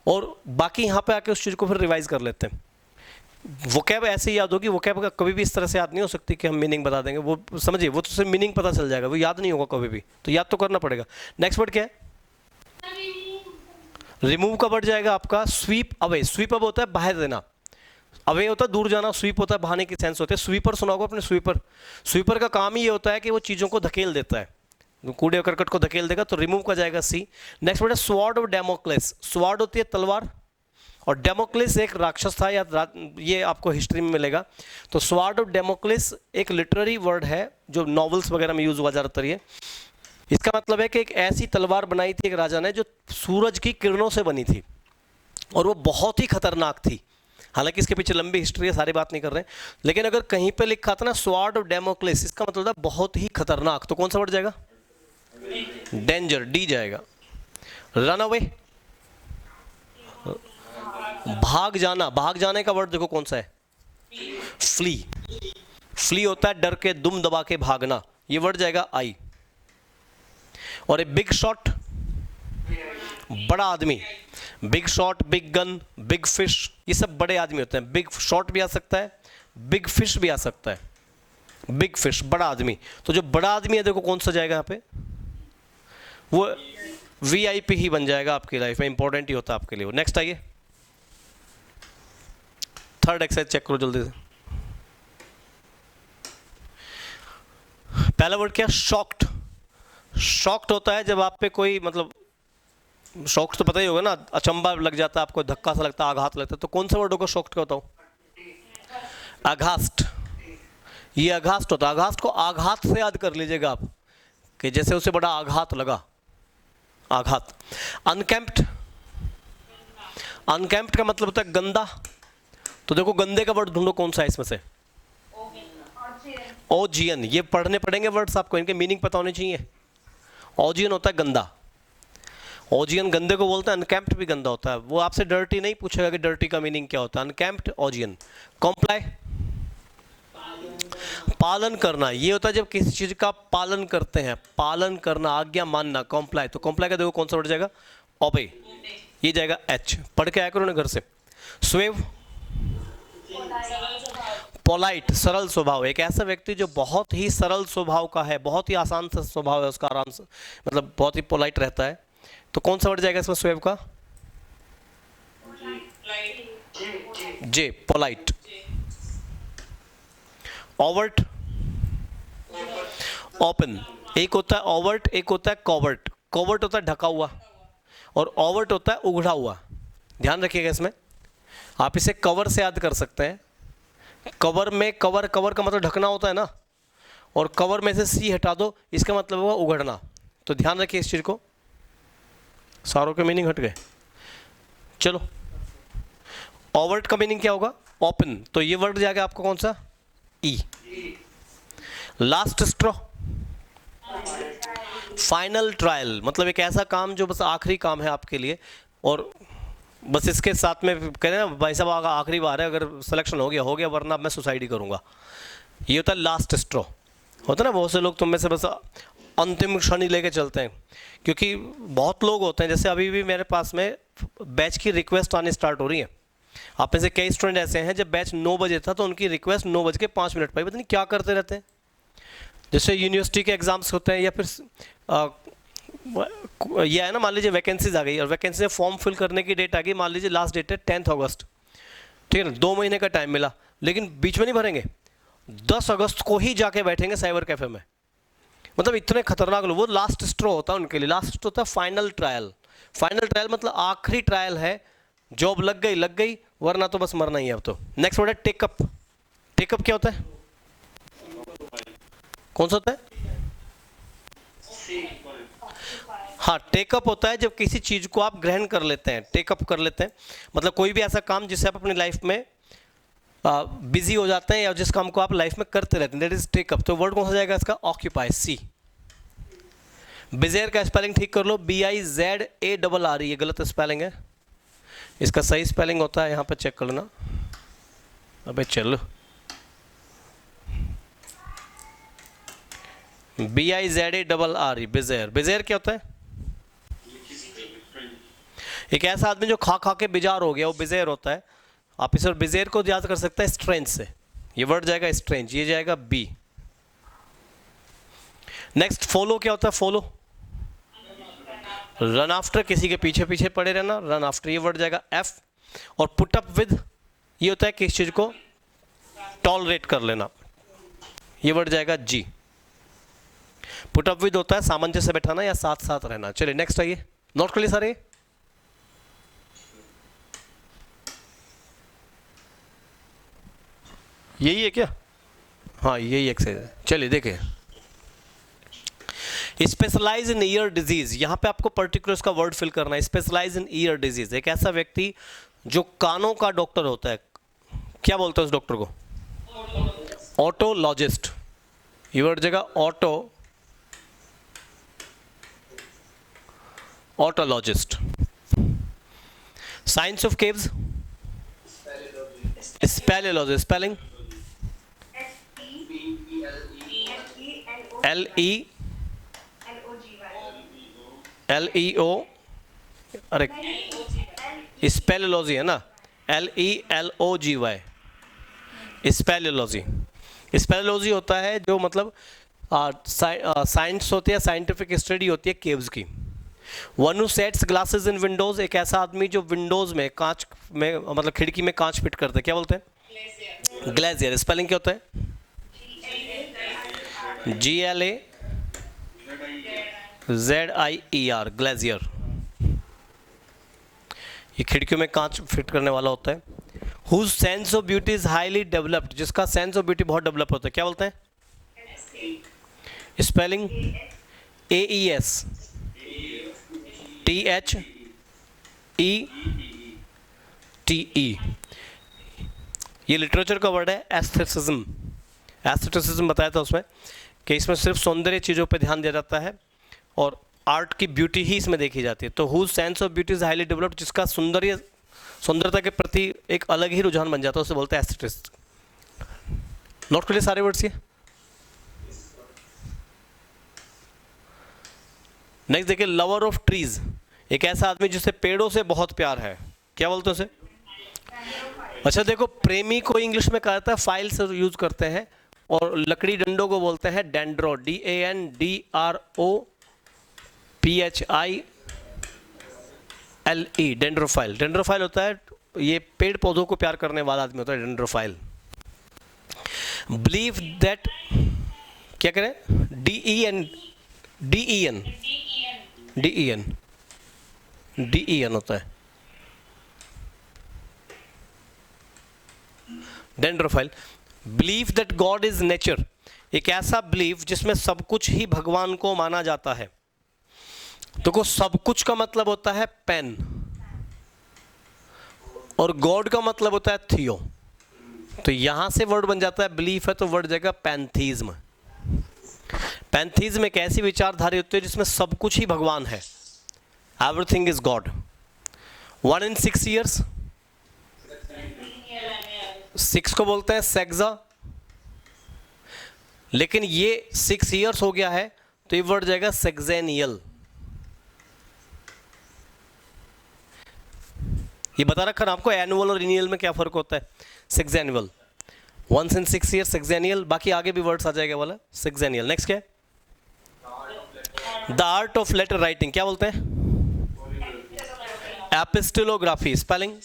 Speaker 1: और बाकी यहाँ पे आके उस चीज़ को फिर रिवाइज कर लेते हैं। वोकैब ऐसे ही याद होगी, वोकैब का कभी भी इस तरह से याद नहीं हो सकती कि हम मीनिंग बता देंगे, वो समझिए वो तो सिर्फ मीनिंग पता चल जाएगा, वो याद नहीं होगा कभी भी, तो याद तो करना पड़ेगा। नेक्स्ट वर्ड क्या है? रिमूव का वर्ड जाएगा आपका स्वीप अवे। स्वीप अवे होता है बाहर देना, अवे होता है दूर जाना, स्वीप होता है बहाने की सेंस होते हैं। स्वीपर सुना होगा अपने, स्वीपर। स्वीपर का काम ही ये होता है कि वो चीज़ों को धकेल देता है, कूड़े करकट को धकेल देगा, तो रिमूव का जाएगा सी। नेक्स्ट वर्ड है स्वॉर्ड ऑफ डेमोक्लेस। स्वॉर्ड होती है तलवार, और डेमोक्लिस एक राक्षस था, या ये आपको हिस्ट्री में मिलेगा। तो स्वॉर्ड ऑफ डेमोक्लिस एक लिटरेरी वर्ड है जो नॉवेल्स वगैरह में यूज हुआ ज़्यादातर। ये इसका मतलब है कि एक ऐसी तलवार बनाई थी एक राजा ने जो सूरज की किरणों से बनी थी, और वो बहुत ही खतरनाक थी। हालांकि इसके पीछे लंबी हिस्ट्री है, सारी बात नहीं कर रहे हैं, लेकिन अगर कहीं पे लिखा था ना स्वॉर्ड ऑफ डेमोक्लिस, इसका मतलब था बहुत ही खतरनाक। तो कौन सा वर्ड जाएगा? डेंजर, डी जाएगा। रन अवे, भाग जाना। भाग जाने का वर्ड देखो कौन सा है? फ्ली। फ्ली होता है डर के, दुम दबा के भागना, ये वर्ड जाएगा आई। और ए बिग शॉट, बड़ा आदमी। Big shot, big gun, big fish, ये सब बड़े आदमी होते हैं। बिग शॉट भी आ सकता है, बिग फिश भी आ सकता है। बिग फिश, बड़ा आदमी। तो जो बड़ा आदमी है देखो कौन सा जाएगा यहाँ पे? वो वीआईपी ही बन जाएगा आपकी लाइफ में, इंपॉर्टेंट ही होता है आपके लिए वो। नेक्स्ट आइए, थर्ड एक्सरसाइज चेक करो जल्दी से। पहला वर्ड क्या? शॉक्ड। शॉक्ड होता है जब आप पे कोई, मतलब शॉक्ड तो पता ही होगा ना, अचंबा लग जाता है आपको, धक्का सा लगता है, आघात लगता है। तो कौन सा वर्ड होगा शॉक्ड का? बताओ। आघास्ट। ये आघास्ट होता है। आघास्ट को आघात से याद कर लीजिएगा आप, कि जैसे उसे बड़ा आघात लगा, आघात। अनकैम्प्ड। अनकैम्प्ड का मतलब होता है गंदा। तो देखो गंदे का वर्ड ढूंढो कौन सा है इसमें से? ओजियन। ये पढ़ने पड़ेंगे वर्ड्स आपको, इनके मीनिंग पता होने चाहिए। ओजियन होता है गंदा, ओजियन गंदे को बोलते हैं। अनकैम्प्ड भी गंदा होता है। वो आपसे डर्टी नहीं पूछेगा कि डर्टी का मीनिंग क्या होता है। अनकैम्प्ड, ओजियन। कॉम्प्लाई, पालन करना। ये होता है जब किसी चीज का पालन करते हैं, पालन करना, आज्ञा मानना, कॉम्प्लाई। तो कॉम्प्लाई का देखो कौन सा वर्ड जाएगा? ओबे, ये जाएगा एच। पढ़ के आया करो ना घर से। स्वेव, पोलाइट, सरल स्वभाव। एक ऐसा व्यक्ति जो बहुत ही सरल स्वभाव का है, बहुत ही आसान सा स्वभाव है उसका, आराम से, मतलब बहुत ही पोलाइट रहता है। तो कौन सा वर्ड जाएगा इसमें स्वेव का? जे, पोलाइट। Overt, open. एक होता है ओवर्ट, एक होता है कॉवर्ट। कॉवर्ट होता है ढका हुआ, और ओवर्ट होता है उघड़ा हुआ। ध्यान रखिएगा इसमें, आप इसे कवर से याद कर सकते हैं। कवर में, कवर, कवर का मतलब ढकना होता है ना, और कवर में से सी हटा दो, इसका मतलब होगा उघड़ना। तो ध्यान रखिए इस चीज को। सारों के मीनिंग हट गए। चलो, ओवर्ट का मीनिंग क्या होगा? ओपन। तो ये वर्ड जाएगा आपको कौन सा? ई। लास्ट स्ट्रॉ, फाइनल ट्रायल, मतलब एक ऐसा काम जो बस आखिरी काम है आपके लिए, और बस इसके साथ में कह रहे ना भाई साहब आखिरी बार है, अगर सिलेक्शन हो गया, वरना मैं सुसाइड ही करूंगा। ये होता है लास्ट स्ट्रॉ। होता है ना, बहुत से लोग तुम में से बस अंतिम क्षण ही लेके चलते हैं, क्योंकि बहुत लोग होते हैं, जैसे अभी भी मेरे पास में बैच की रिक्वेस्ट आनी स्टार्ट हो रही है। आप में से कई स्टूडेंट ऐसे हैं जब बैच 9 बजे था तो उनकी रिक्वेस्ट 9:05 पर, पता नहीं क्या करते रहते हैं। जैसे यूनिवर्सिटी के एग्जाम्स होते हैं, या फिर ये है ना, मान लीजिए वैकेंसीज आ गई, और वैकेंसी में फॉर्म फिल करने की डेट आ गई, मान लीजिए लास्ट डेट है 10 अगस्त, ठीक है ना, 2 महीने का टाइम मिला, लेकिन बीच में नहीं भरेंगे, 10 अगस्त को ही जाके बैठेंगे साइबर कैफे में। मतलब इतने खतरनाक लोग, वो लास्ट स्ट्रो होता है उनके लिए। लास्ट होता है फाइनल ट्रायल। फाइनल ट्रायल मतलब आखिरी ट्रायल है, जॉब लग गई, वरना तो बस मरना ही है अब तो। नेक्स्ट वर्ड है टेकअप। टेकअप क्या होता है? कौन सा होता है? हाँ, टेकअप होता है जब किसी चीज को आप ग्रहण कर लेते हैं, टेकअप कर लेते हैं, मतलब कोई भी ऐसा काम जिससे आप अपनी लाइफ में बिजी हो जाते हैं, या जिस काम को आप लाइफ में करते रहते हैं, दैट इज टेकअप। तो वर्ड कौन सा जाएगा इसका? ऑक्यूपाई, सी। बिजेर का स्पेलिंग ठीक कर लो, BIZARR, ये गलत स्पेलिंग है, इसका सही स्पेलिंग होता है, यहाँ पे चेक कर लेना। अबे चलो, BIZARR, बिजेर। बिजेर क्या होता है? एक ऐसा आदमी जो खा खा के बेजार हो गया, वो बिजेर होता है। ऑफिसर बिजेर को याद कर सकता है स्ट्रेंज से, ये वर्ड जाएगा स्ट्रेंज, ये जाएगा बी। नेक्स्ट फॉलो क्या होता है? फॉलो रन आफ्टर, किसी के पीछे पीछे पड़े रहना, रन आफ्टर, ये वर्ड जाएगा एफ। और पुट अप विद, ये होता है किस चीज को टॉलरेट कर लेना, ये वर्ड जाएगा जी। पुट अप विद होता है सामंजस्य बैठाना या साथ साथ रहना। चलिए नेक्स्ट आइए, नोट कर लिए सारे? यही है क्या? हाँ यही एक्सरसाइज है। चलिए देखिए, स्पेशलाइज इन ईयर डिजीज, यहां पे आपको पर्टिकुलर इसका वर्ड फिल करना है। स्पेशलाइज इन ईयर डिजीज, एक ऐसा व्यक्ति जो कानों का डॉक्टर होता है, क्या बोलते हैं उस डॉक्टर को? ऑटोलॉजिस्ट, ये वर्ड जगह otologist. Science of caves, speleology, spelling LEO, अरे स्पेलियोलॉजी है ना, LELOGY, स्पेलियोलॉजी। स्पेलियोलॉजी होता है जो मतलब साइंस होती है, साइंटिफिक स्टडी होती है केव्स की। One who sets glasses in Windows, एक ऐसा आदमी जो विंडोज में कांच में मतलब खिड़की में कांच फिट करते हैं, क्या बोलते हैं? ग्लेजियर। स्पेलिंग क्या होता है? GLAZIER, glazier. ये खिड़कियों में कांच फिट करने वाला होता है। Whose sense of beauty is highly developed, जिसका सेंस ऑफ ब्यूटी बहुत डेवलप होता है, क्या बोलते हैं? स्पेलिंग AES THETE, ये लिटरेचर का वर्ड है। एस्थेटिज्म, एस्थेटिज्म बताया था उसमें कि इसमें सिर्फ सौंदर्य चीज़ों पे ध्यान दिया जाता है और आर्ट की ब्यूटी ही इसमें देखी जाती है। तो whose sense of beauty is highly developed, जिसका सुंदरता के प्रति एक अलग ही रुझान बन जाता है, उसे बोलते हैं एस्थेटिस्ट। नोट कर लिए सारे वर्ड्स ये? नेक्स्ट देखिए, लवर ऑफ ट्रीज, एक ऐसा आदमी जिसे पेड़ों से बहुत प्यार है, क्या बोलते हैं उसे? अच्छा देखो, प्रेमी को इंग्लिश में कहा जाता है, फाइल से यूज करते हैं, और लकड़ी डंडों को बोलते हैं डेंड्रो, DANDROPHILE, डेंड्रोफाइल। डेंड्रोफाइल होता है ये पेड़ पौधों को प्यार करने वाला आदमी होता है डेंड्रोफाइल। बिलीव दैट, क्या करें? DEN होता है dendrophile. Believe that God is nature, एक ऐसा बिलीव जिसमें सब कुछ ही भगवान को माना जाता है। तो सब कुछ का मतलब होता है पेन, और गॉड का मतलब होता है थियो। तो यहां से वर्ड बन जाता है बिलीफ है, तो वर्ड जाएगा पैंथीज्म। पैंथीज्म एक ऐसी विचारधारा होती है जिसमें सब कुछ ही भगवान है, everything is God. 1 in 6 years, 6 को बोलते हैं सेक्सा, लेकिन ये 6 years हो गया है तो ये वर्ड जाएगा सेक्सेनियल। ये बता रखा ना आपको एनुअल और इनियल में क्या फर्क होता है। सेक्सेनियल 1 in 6 years सेक्सेनियल, बाकी आगे भी वर्ड्स आ जाएगा वाला सेक्सेनियल। नेक्स्ट क्या है? The art of letter writing, क्या बोलते हैं? एपिस्टिलोग्राफी, स्पेलिंग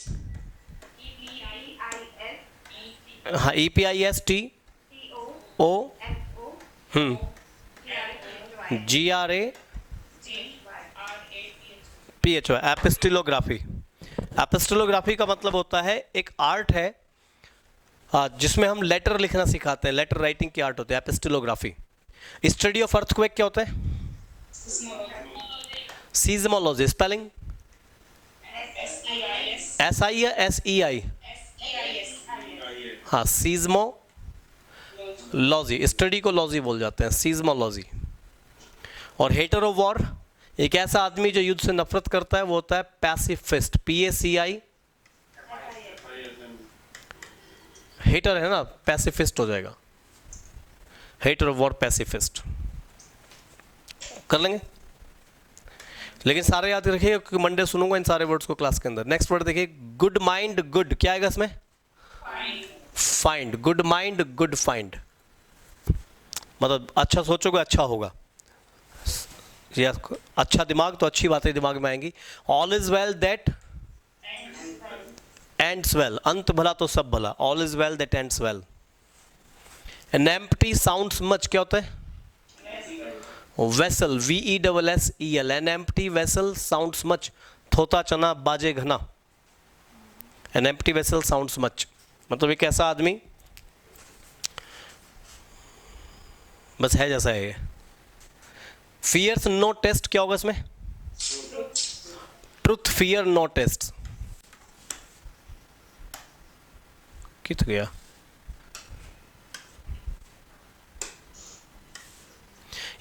Speaker 1: हाँ EPISTOO GRAPHO, एपिस्टिलोग्राफी। एपिस्टिलोग्राफी का मतलब होता है एक आर्ट है जिसमें हम लेटर लिखना सिखाते हैं, लेटर राइटिंग की आर्ट होती है एपिस्टिलोग्राफी। स्टडी ऑफ अर्थक्वेक क्या होता है? सीज्मोलॉजी, स्पेलिंग SI या SEI? हाँ सीज्मोलॉजी, स्टडी को लॉजी बोल जाते हैं, सीज्मोलॉजी। और हेटर ऑफ वॉर, एक ऐसा आदमी जो युद्ध से नफरत करता है, वो होता है पैसिफिस्ट, PACI। हेटर है ना, पैसिफिस्ट हो जाएगा, हेटर ऑफ वॉर पैसिफिस्ट। कर लेंगे। लेकिन सारे याद रखिए क्योंकि मंडे सुनूंगा इन सारे वर्ड्स को क्लास के अंदर। नेक्स्ट वर्ड देखिए, गुड माइंड गुड, क्या आएगा इसमें? Find. Good mind good find, मतलब अच्छा सोचोगे अच्छा होगा, या अच्छा दिमाग तो अच्छी बातें दिमाग में आएंगी। All is well that ends well, अंत भला तो सब भला। All is well that ends well. An empty sounds much, क्या होता है? Vessel, VESSEL। An empty vessel sounds much, थोता चना बाजे घना। An empty vessel sounds much, मतलब एक ऐसा आदमी बस है जैसा है। फियर्स नो टेस्ट, क्या होगा इसमें? Truth fear no test. कित गया?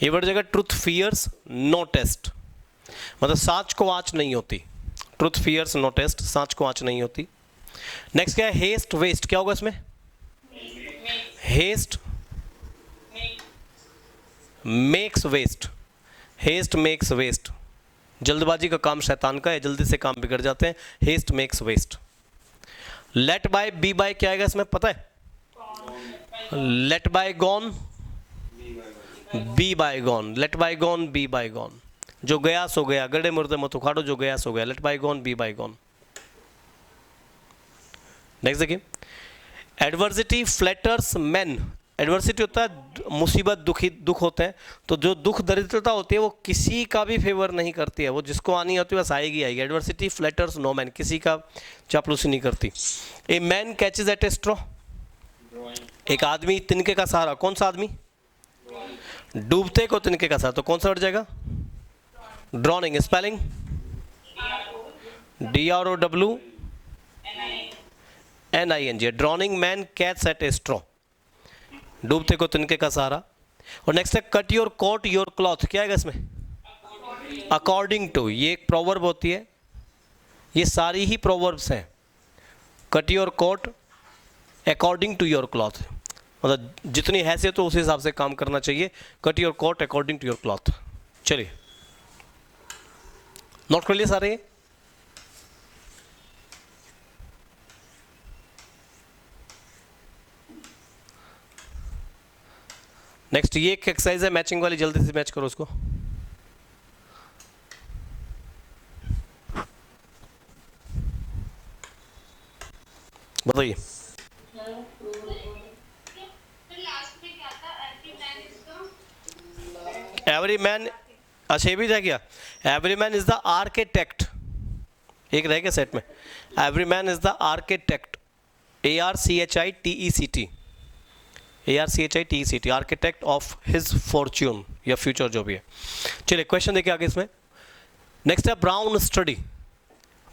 Speaker 1: ये वर्ड जगह ट्रुथ फियर्स नो टेस्ट, मतलब सांच को आंच नहीं होती। ट्रुथ फियर्स नो टेस्ट, सांच को आंच नहीं होती। नेक्स्ट क्या है? हेस्ट वेस्ट, क्या होगा इसमें? Haste makes waste. Haste makes waste, जल्दबाजी का काम शैतान का है, जल्दी से काम बिगड़ जाते हैं। Haste makes waste. Let by be by, क्या आएगा इसमें पता है? Let bygone be bygone. Let bygone be bygone, जो गया सो गया, गड़े मुर्दे मत उखाड़ो, जो गया सो गया। Let bygone be bygone. Next देखिए, एडवर्सिटी फ्लैटर्स मैन। एडवर्सिटी होता है मुसीबत, दुख होते हैं, तो जो दुख दरिद्रता होती है वो किसी का भी फेवर नहीं करती है, वो जिसको आनी होती है बस आएगी आएगी। एडवर्सिटी फ्लैटर्स नो मैन, किसी का चापलूसी नहीं करती। A man catches at a straw, एक आदमी तिनके का सहारा। कौन सा आदमी? डूबते को तिनके का सहारा, तो कौन सा हट जाएगा? Drowning. Spelling DROWNING। Drowning man catch at a straw, डूबते को तिनके का सहारा। और नेक्स्ट है cut your coat your cloth, क्या आएगा इसमें? अकॉर्डिंग टू, ये एक प्रोवर्ब होती है, ये सारी ही प्रोवर्ब्स हैं। Cut your coat according to your cloth, मतलब जितनी हैसियत हो उस हिसाब से काम करना चाहिए। Cut your coat according to your cloth. चलिए नोट कर लिए सारे। नेक्स्ट ये एक एक्सरसाइज है मैचिंग वाली, जल्दी से मैच करो उसको। बताइए। एवरी मैन, अच्छा ये भी था क्या? Every man is the architect, एक रह गया सेट में। Every man is the architect, ARCHITECT, ARCHITECT, architect of his Fortune या फ्यूचर जो भी है। चलिए क्वेश्चन देखिए आगे इसमें। नेक्स्ट है ब्राउन स्टडी।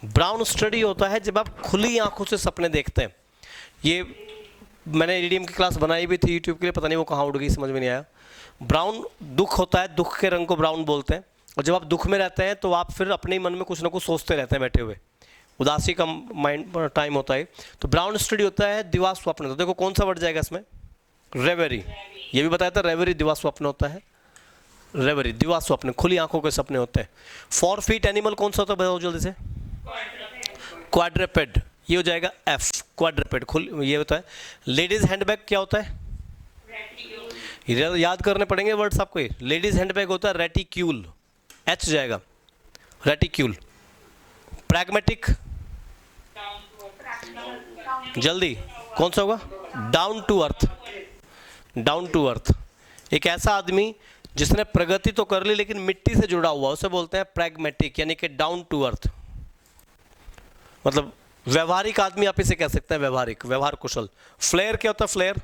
Speaker 1: ब्राउन स्टडी होता है जब आप खुली आंखों से सपने देखते हैं। ये मैंने ईडीएम की क्लास बनाई भी थी यूट्यूब के लिए, पता नहीं वो कहाँ उड़ गई, समझ में नहीं आया। ब्राउन दुख होता है, दुख के रंग को ब्राउन बोलते हैं। और जब आप दुख में रहते हैं तो आप फिर अपने ही मन में कुछ ना कुछ सोचते रहते हैं बैठे हुए, उदासी का माइंड टाइम होता है। तो ब्राउन स्टडी होता है दिवा स्वप्न। तो देखो कौन सा वर्ड जाएगा इसमें? रेवरी। ये भी बताया था, रेवरी दिवा स्वप्न होता है। रेवरी दिवा स्वप्न, खुली आंखों के सपने होते हैं। 4 फीट एनिमल कौन सा होता है बताओ जल्दी से? क्वाड्रपेड, ये हो जाएगा F, क्वाड्रपेड। ये होता है। लेडीज हैंडबैग क्या होता है? याद करने पड़ेंगे वर्ड्स आपको। ये लेडीज हैंडबैग होता है रेटिक्यूल, H जाएगा, रेटिक्यूल। प्रैग्मेटिक जल्दी कौन सा होगा? Down to earth. Down to earth, एक ऐसा आदमी जिसने प्रगति तो कर ली लेकिन मिट्टी से जुड़ा हुआ, उसे बोलते हैं प्रैग्मेटिक, यानी कि डाउन टू अर्थ। मतलब व्यवहारिक आदमी आप इसे कह सकते हैं, व्यवहारिक, व्यवहार कुशल। फ्लेयर क्या होता है? फ्लेयर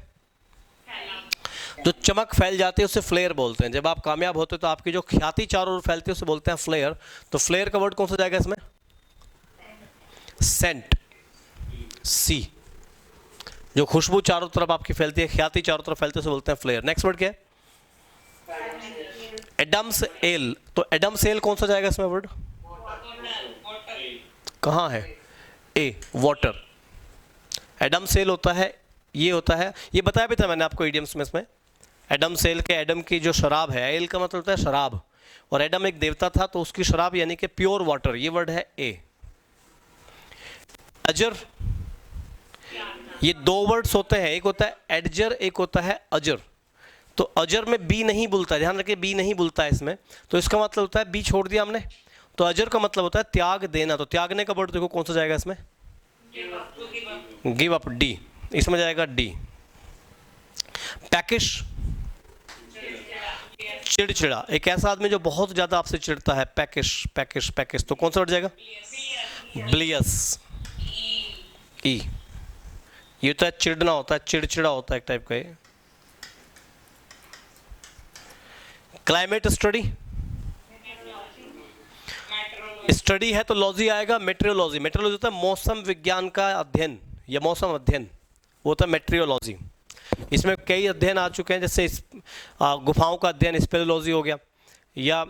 Speaker 1: जो चमक फैल जाती है उसे फ्लेयर बोलते हैं। जब आप कामयाब होते तो आपकी जो ख्याति चारों ओर फैलती है उसे बोलते हैं फ्लेयर। तो फ्लेयर का वर्ड कौन सा जाएगा इसमें? Scent, C। जो खुशबू चारों तरफ आपकी फैलती है, ख्याति चारों तरफ फैलती है उसे बोलते हैं फ्लेयर। नेक्स्ट वर्ड क्या है? Adam's ale. तो एडम्स एल कौन सा जाएगा इसमें वर्ड? कहाँ है? A, water. एडम सेल होता है, ये होता है, ये बताया भी था मैंने आपको इडियम्स में। इसमें एडम सेल के, एडम की जो शराब है, एल का मतलब होता है शराब, और एडम एक देवता था, तो उसकी शराब यानी कि प्योर वाटर, ये वर्ड है ए। अजर, ये दो वर्ड्स होते हैं, एक होता है एडजर, एक होता है अजर। तो अजर में बी नहीं बोलता है, ध्यान रखिए बी नहीं बोलता है इसमें, तो इसका मतलब होता है बी छोड़ दिया हमने। तो अजर का मतलब होता है त्याग देना, तो त्यागने का वर्ड देखो कौन सा जाएगा इसमें, गिव अप, डी, इसमें जाएगा डी। पैकिश, चिड़चिड़ा, एक ऐसा आदमी जो बहुत ज्यादा आपसे चिढ़ता है, पैकिश पैकिश पैकिश, तो कौन सा वर्ड जाएगा, ब्लियस, ई। ये तो है चिढ़ना होता है, चिड़चिड़ा होता है एक टाइप का ये। क्लाइमेट स्टडी, स्टडी है तो लॉजी आएगा, मेट्रियोलॉजी, मेट्रियोलॉजी होता है मौसम विज्ञान का अध्ययन या मौसम अध्ययन, वो होता है मेट्रियोलॉजी। इसमें कई अध्ययन आ चुके हैं, जैसे गुफाओं का अध्ययन स्पेलोलॉजी हो गया, या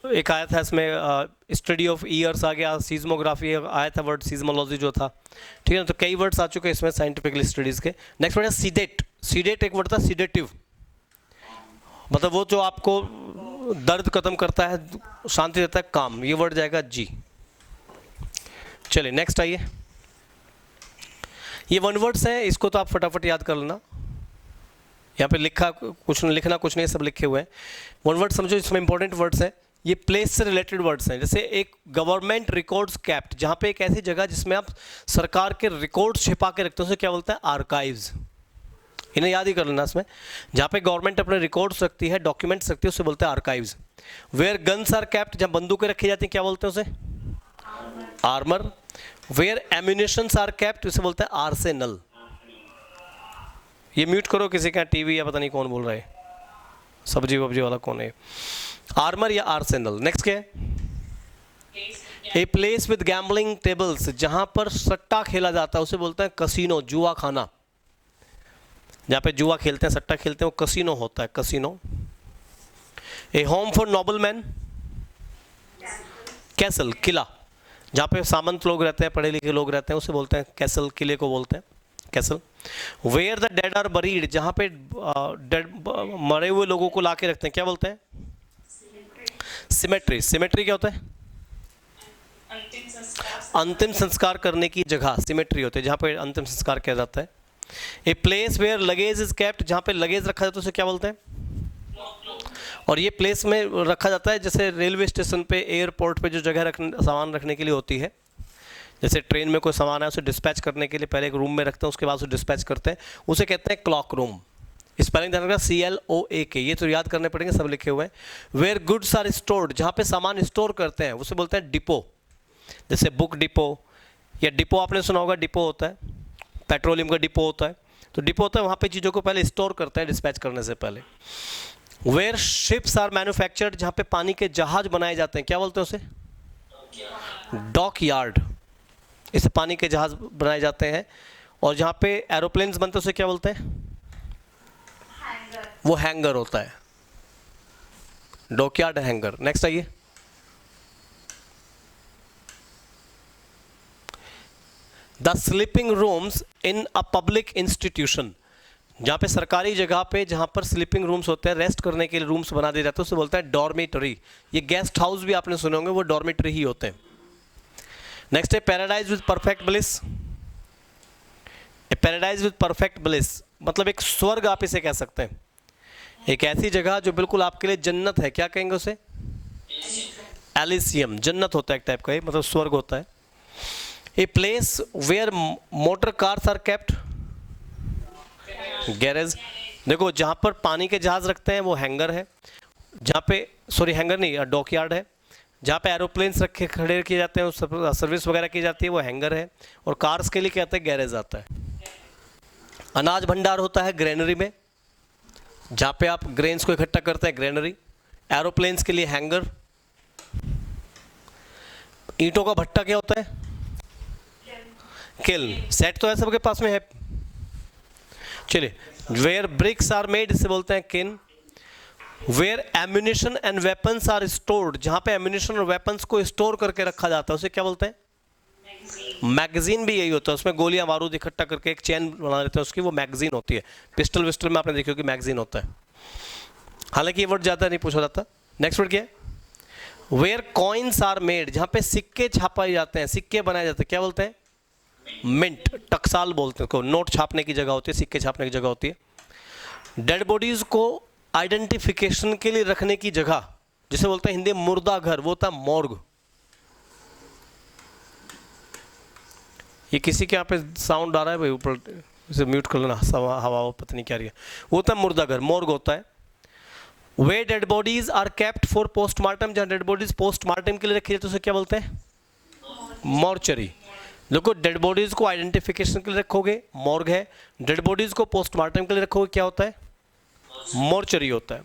Speaker 1: एक आया था इसमें स्टडी ऑफ ईयर्स आ गया, सीज्मोग्राफी आया था वर्ड, सीज्मोलॉजी जो था, ठीक है ना। तो कई वर्ड्स आ चुके हैं इसमें साइंटिफिकली स्टडीज़ के। नेक्स्ट वर्ड है सीडेट, सीडेट एक वर्ड था सीडेटिव, मतलब वो जो आपको दर्द खत्म करता है, शांति देता है, काम, ये वर्ड जाएगा जी। चलिए नेक्स्ट आइए, ये वन वर्ड्स हैं, इसको तो आप फटाफट याद कर लेना। यहाँ पे लिखा कुछ, लिखना कुछ नहीं, सब लिखे हुए हैं। वन वर्ड समझो, इसमें इंपॉर्टेंट वर्ड्स हैं, ये प्लेस से रिलेटेड वर्ड्स हैं। जैसे एक गवर्नमेंट रिकॉर्ड्स कैप्ट, जहाँ पे एक ऐसी जगह जिसमें आप सरकार के रिकॉर्ड्स छिपा के रखते हो, उसे क्या बोलते हैं, आर्काइव्स। इन्हें याद ही कर लेना इसमें, जहाँ पे गवर्नमेंट अपने रिकॉर्ड्स रखती है, डॉक्यूमेंट्स रखती है, उसे बोलते हैं archives. Where guns are kept, जब बंदूकें रखी जाती हैं, क्या बोलते हैं उसे, armour. Where ammunitions are kept, उसे बोलते हैं आर्सेनल। ये म्यूट करो, किसी का टीवी या पता नहीं कौन बोल रहा है, सब्जी वब्जी वाला कौन है, आर्मर या आर्सेनल। नेक्स्ट क्या है, a place with gambling tables, जहां पर सट्टा खेला जाता है उसे बोलते हैं कसिनो, जुआ खाना, जहाँ पे जुआ खेलते हैं, सट्टा खेलते हैं, वो कसिनो होता है, casino. A home for noble man, castle, किला, जहाँ पे सामंत लोग रहते हैं, पढ़े लिखे लोग रहते हैं, उसे बोलते हैं कैसल, किले को बोलते हैं castle. Where the dead are buried, जहाँ पे डेड मरे हुए लोगों को ला के रखते हैं, क्या बोलते हैं, सिमेट्री। सिमेट्री क्या होता है, अंतिम संस्कार करने की जगह, सिमेट्री होती है, जहाँ पे अंतिम संस्कार किया जाता है। A place where luggage is kept, जहाँ पे लगेज रखा जाता है उसे क्या बोलते हैं, और ये प्लेस में रखा जाता है जैसे रेलवे स्टेशन पे, एयरपोर्ट पे जो जगह रखने, सामान रखने के लिए होती है, जैसे ट्रेन में कोई सामान है उसे डिस्पैच करने के लिए पहले एक रूम में रखते हैं, उसके बाद उसे डिस्पैच करते हैं, उसे कहते हैं क्लॉक रूम। स्पेलिंग ध्यान रखना, CLOAK, ये तो याद करने पड़ेंगे, सब लिखे हुए हैं। वेयर गुड्स आर स्टोर्ड, जहाँ पे सामान स्टोर करते हैं उसे बोलते हैं डिपो, जैसे बुक डिपो, या डिपो आपने सुना होगा, डिपो होता है पेट्रोलियम का डिपो होता है, तो डिपो होता है वहाँ पे चीज़ों को पहले स्टोर करते हैं डिस्पैच करने से पहले। वेयर शिप्स आर मैन्युफैक्चर्ड, जहाँ पे पानी के जहाज बनाए जाते हैं, क्या बोलते हैं उसे, डॉक यार्ड, इससे पानी के जहाज बनाए जाते हैं। और जहाँ पे एरोप्लेन्स बनते हैं उसे क्या बोलते हैं, वो हैंगर होता है, डॉकयार्ड हैंगर। नेक्स्ट आइए, the sleeping rooms in a public institution, जहाँ पे सरकारी जगह पे जहाँ पर स्लीपिंग रूम्स होते हैं, रेस्ट करने के लिए रूम्स बना दिए जाते हैं, उसे बोलते हैं डॉर्मेटरी। ये गेस्ट हाउस भी आपने सुने होंगे, वो डॉर्मेटरी ही होते हैं। नेक्स्ट है paradise with perfect bliss. Paradise with perfect bliss मतलब एक स्वर्ग आप इसे कह सकते हैं, एक ऐसी जगह जो बिल्कुल आपके लिए जन्नत है, क्या कहेंगे उसे, एलिसियम, जन्नत होता है एक टाइप का, ये मतलब स्वर्ग होता है। A place where motor cars are kept, garage. देखो जहाँ पर पानी के जहाज रखते हैं वो हैंगर है, जहाँ पे सॉरी हैंगर नहीं, डॉकयार्ड है। जहाँ पे एरोप्लेन्स रखे खड़े किए जाते हैं, सर्विस वगैरह की जाती है, वो हैंगर है। और कार्स के लिए कहते हैं गैरेज आता है। अनाज भंडार होता है ग्रेनरी में, जहाँ पे आप ग्रेन्स को इकट्ठा करते हैं, ग्रेनरी। एरोप्लेन्स के लिए हैंगर। ईंटों का भट्टा क्या होता है, किल्न। सेट तो है सबके पास में है। चलिए, वेयर ब्रिक्स आर मेड इसे बोलते हैं किन। Where ammunition and weapons are stored, जहाँ पे एम्यूनिशन और वेपन्स को स्टोर करके रखा जाता है उसे क्या बोलते हैं, मैगजीन। भी यही होता है, उसमें गोलियां बारूद इकट्ठा करके एक चेन बना देते हैं उसकी, वो मैगजीन होती है। पिस्टल विस्टल में आपने देखी होगी मैगजीन होता है, हालांकि ये वर्ड ज़्यादा नहीं पूछा जाता। नेक्स्ट वर्ड क्या है, वेयर कॉइन्स आर मेड, जहां पे सिक्के छापाए जाते हैं, सिक्के बनाए जाते हैं, क्या बोलते हैं? मिंट, टकसाल बोलते हैं, को नोट छापने की जगह होती है, सिक्के छापने की जगह होती है। डेड बॉडीज को आइडेंटिफिकेशन के लिए रखने की जगह, जिसे बोलते हैं हिंदी में मुर्दा घर, वो होता है मॉर्ग। ये किसी के यहाँ पे साउंड आ रहा है भाई, ऊपर इसे म्यूट कर लेना, हवा पता नहीं क्या रही है। वो होता है मुर्दा घर, मॉर्ग होता है। Way dead bodies are kept for postmortem, जहाँ डेड बॉडीज पोस्टमार्टम के लिए रखी जाती है उसे क्या बोलते हैं? मॉर्चरी। देखो, डेड बॉडीज को आइडेंटिफिकेशन के लिए रखोगे, मॉर्ग है। डेड बॉडीज को पोस्टमार्टम के लिए रखोगे, क्या होता है? मॉर्चरी होता है।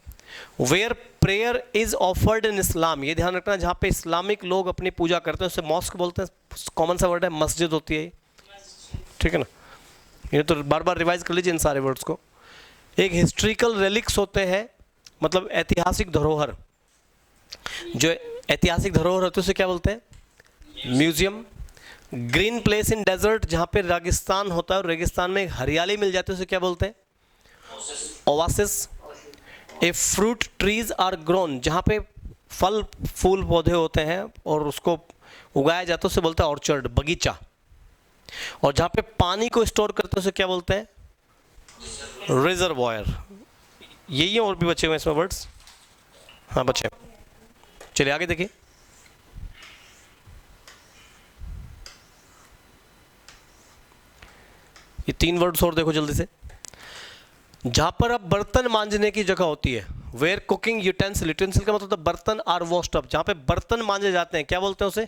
Speaker 1: Where prayer is offered in Islam, ये ध्यान रखना, जहाँ पे इस्लामिक लोग अपनी पूजा करते हैं उसे मॉस्क बोलते हैं। कॉमन सा वर्ड है, मस्जिद होती है, ठीक है ना? ये तो बार बार रिवाइज कर लीजिए इन सारे वर्ड्स को। एक हिस्ट्रिकल रेलिक्स होते हैं, मतलब ऐतिहासिक धरोहर। जो ऐतिहासिक धरोहर होते हैं उसे क्या बोलते हैं? Museum. Green place in desert, जहाँ पे रेगिस्तान होता है और रेगिस्तान में हरियाली मिल जाती है उसे क्या बोलते हैं? Oasis. A fruit trees are grown, जहाँ पे फल फूल पौधे होते हैं और उसको उगाया जाता है उसे बोलते हैं ऑर्चर्ड, बगीचा। और जहाँ पे पानी को स्टोर करते हैं उसे क्या बोलते हैं? रिजर्वॉयर। यही है, और भी बचे हुए इसमें वर्ड्स? हाँ बचे। चलिए आगे देखिए। ये 3 वर्ड्स और देखो जल्दी से। जहां पर अब बर्तन मांजने की जगह होती है, वेयर कुकिंग यूटेंसिल, यूटेंसिल का मतलब बर्तन आर वॉश्ड अप, जहां पे बर्तन मांजे जाते हैं, क्या बोलते हैं उसे?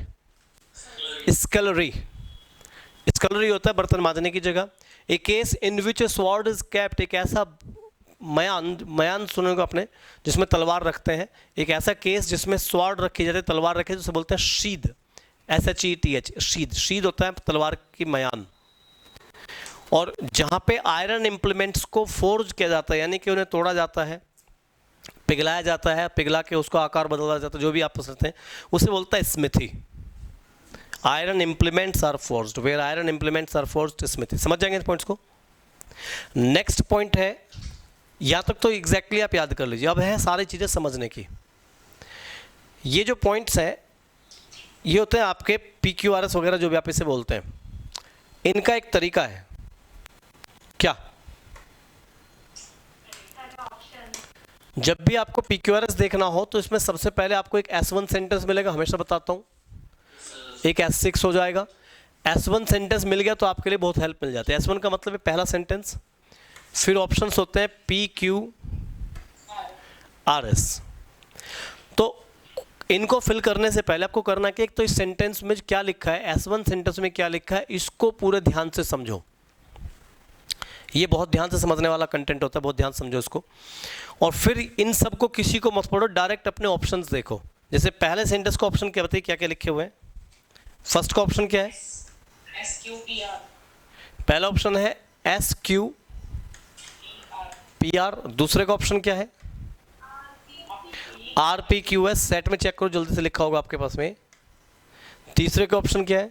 Speaker 1: स्कलरी। स्कलरी होता है बर्तन मांजने की जगह। A case in which a sword is kept, एक ऐसा मयान सुनेगा आपने जिसमें तलवार रखते हैं। एक ऐसा केस जिसमें स्वॉर्ड रखी जाती है, तलवार रखी, जिसे बोलते हैं शीद, SHETH, शीद। शीद होता है तलवार की मयान। और जहाँ पे आयरन इम्प्लीमेंट्स को फोर्ज किया जाता है, यानी कि उन्हें तोड़ा जाता है, पिघलाया जाता है, पिघला के उसको आकार बदला जाता है, जो भी आप पसंद हैं, उसे बोलता है smithy. Iron implements are forged, where iron implements are forged, smithy. समझ जाएंगे इस पॉइंट्स को। नेक्स्ट पॉइंट है, यहाँ तक तो एग्जैक्टली आप याद कर लीजिए। अब है सारी चीज़ें समझने की। ये जो पॉइंट्स हैं ये होते हैं आपके PQRS वगैरह, जो भी आप इसे बोलते हैं। इनका एक तरीका है, क्या? जब भी आपको PQRS देखना हो तो इसमें सबसे पहले आपको एक S1 सेंटेंस मिलेगा, हमेशा बताता हूँ। एक S6 हो जाएगा। S1 सेंटेंस मिल गया तो आपके लिए बहुत हेल्प मिल जाती है। S1 का मतलब है पहला सेंटेंस। फिर ऑप्शंस होते हैं PQRS। तो इनको फिल करने से पहले आपको करना कि एक तो इस सेंटेंस में क्या लिखा है, S1 सेंटेंस में क्या लिखा है, इसको पूरे ध्यान से समझो। ये बहुत ध्यान से समझने वाला कंटेंट होता है, बहुत ध्यान से समझो इसको। और फिर इन सब को किसी को मत पढ़ो, डायरेक्ट अपने ऑप्शंस देखो। जैसे पहले सेंटेंस का ऑप्शन क्या बताइए, क्या क्या लिखे हुए हैं? फर्स्ट का ऑप्शन क्या है? SQPR। पहला ऑप्शन है SQPR। दूसरे का ऑप्शन क्या है? RPQS। सेट में चेक करो, जल्दी से लिखा होगा आपके पास में। तीसरे का ऑप्शन क्या है?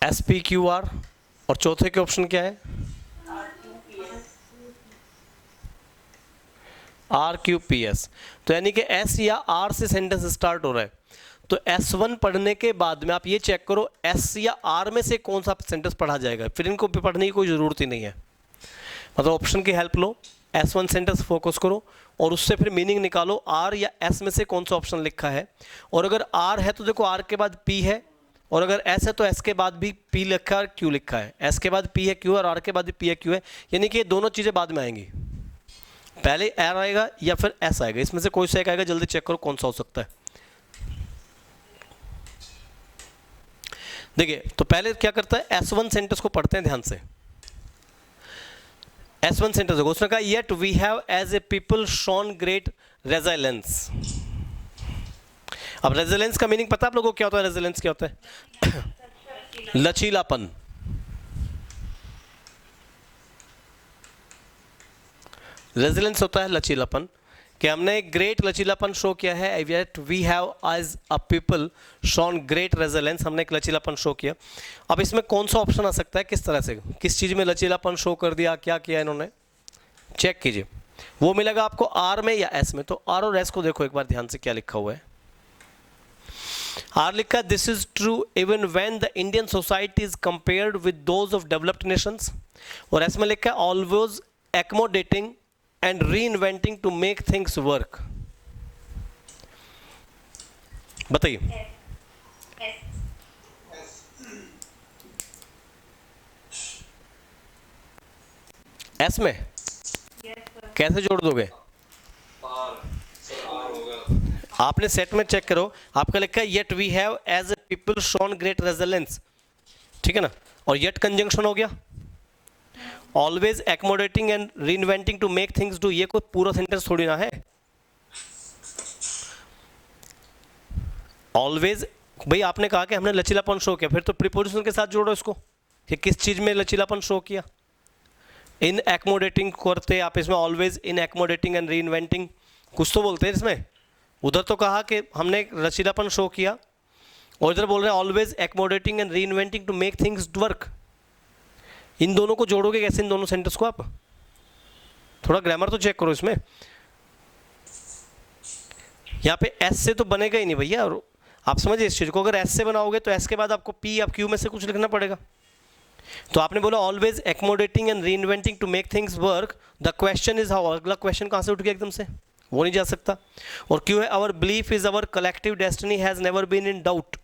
Speaker 1: SPQR। और चौथे के ऑप्शन क्या है? RQPS। तो यानी कि S या R से सेंटेंस स्टार्ट हो रहा है। तो S1 पढ़ने के बाद में आप ये चेक करो S या R में से कौन सा सेंटेंस पढ़ा जाएगा, फिर इनको पढ़ने की कोई ज़रूरत ही नहीं है। मतलब ऑप्शन की हेल्प लो, S1 सेंटेंस फोकस करो और उससे फिर मीनिंग निकालो, R या S में से कौन सा ऑप्शन लिखा है। और अगर R है तो देखो R के बाद P है, और अगर S है तो S के बाद भी P लिखा है, Q लिखा है। S के बाद P है, Q है, और R के बाद भी P है, Q है। यानी कि ये दोनों चीज़ें बाद में आएंगी, पहले R आएगा या फिर S आएगा, इसमें से कोई सा एक आएगा। जल्दी चेक करो कौन सा हो सकता है। देखिए, तो पहले क्या करता है, S1 सेंटेंस को पढ़ते हैं ध्यान से। S1 सेंटेंस देखो, उसने कहा yet we have as a people shown great resilience. अब रेजिलेंस का मीनिंग पता है आप लोगों को क्या होता है? रेजिलेंस क्या होता है? लचीलापन। रेजिलेंस होता है लचीलापन, कि हमने ग्रेट लचीलापन शो किया है। Yet we have as a people shown great resilience, हमने एक लचीलापन शो किया। अब इसमें कौन सा ऑप्शन आ सकता है, किस तरह से, किस चीज़ में लचीलापन शो कर दिया, क्या किया इन्होंने, चेक कीजिए। वो मिलेगा आपको आर में या एस में। तो आर और एस को देखो एक बार ध्यान से क्या लिखा हुआ है। आर लिखा है this is true even when the Indian society is compared with those of developed nations, और एस में लिखा है always accommodating and reinventing to make things work. बताइए एस में कैसे जोड़ दोगे? आपने सेट में चेक करो, आपका लिखा है yet we have as a people shown great resilience, ठीक है ना, और येट कंजंक्शन हो गया, always accommodating and reinventing to make things do, ये कोई पूरा सेंटेंस थोड़ी ना है। ऑलवेज भाई आपने कहा कि हमने लचीलापन शो किया, फिर तो प्रीपोजिशन के साथ जोड़ो इसको कि किस चीज में लचीलापन शो किया। इन एक्मोडेटिंग करते आप इसमें ऑलवेज इन एक्मोडेटिंग एंड री इन्वेंटिंग कुछ तो बोलते हैं इसमें। उधर तो कहा कि हमने लचीलापन शो किया, और इधर बोल रहे हैं always accommodating and reinventing to make things work. इन दोनों को जोड़ोगे कैसे, इन दोनों सेंटेंस को? आप थोड़ा ग्रामर तो चेक करो इसमें। यहाँ पे एस से तो बनेगा ही नहीं भैया, और आप समझिए इस चीज को, अगर एस से बनाओगे तो एस के बाद आपको पी या क्यू में से कुछ लिखना पड़ेगा। तो आपने बोला always accommodating and reinventing to make things work, the question is how, अगला क्वेश्चन कहाँ से उठ गया एकदम से, वो नहीं जा सकता। और क्यों है our belief is our collective destiny has never been in doubt.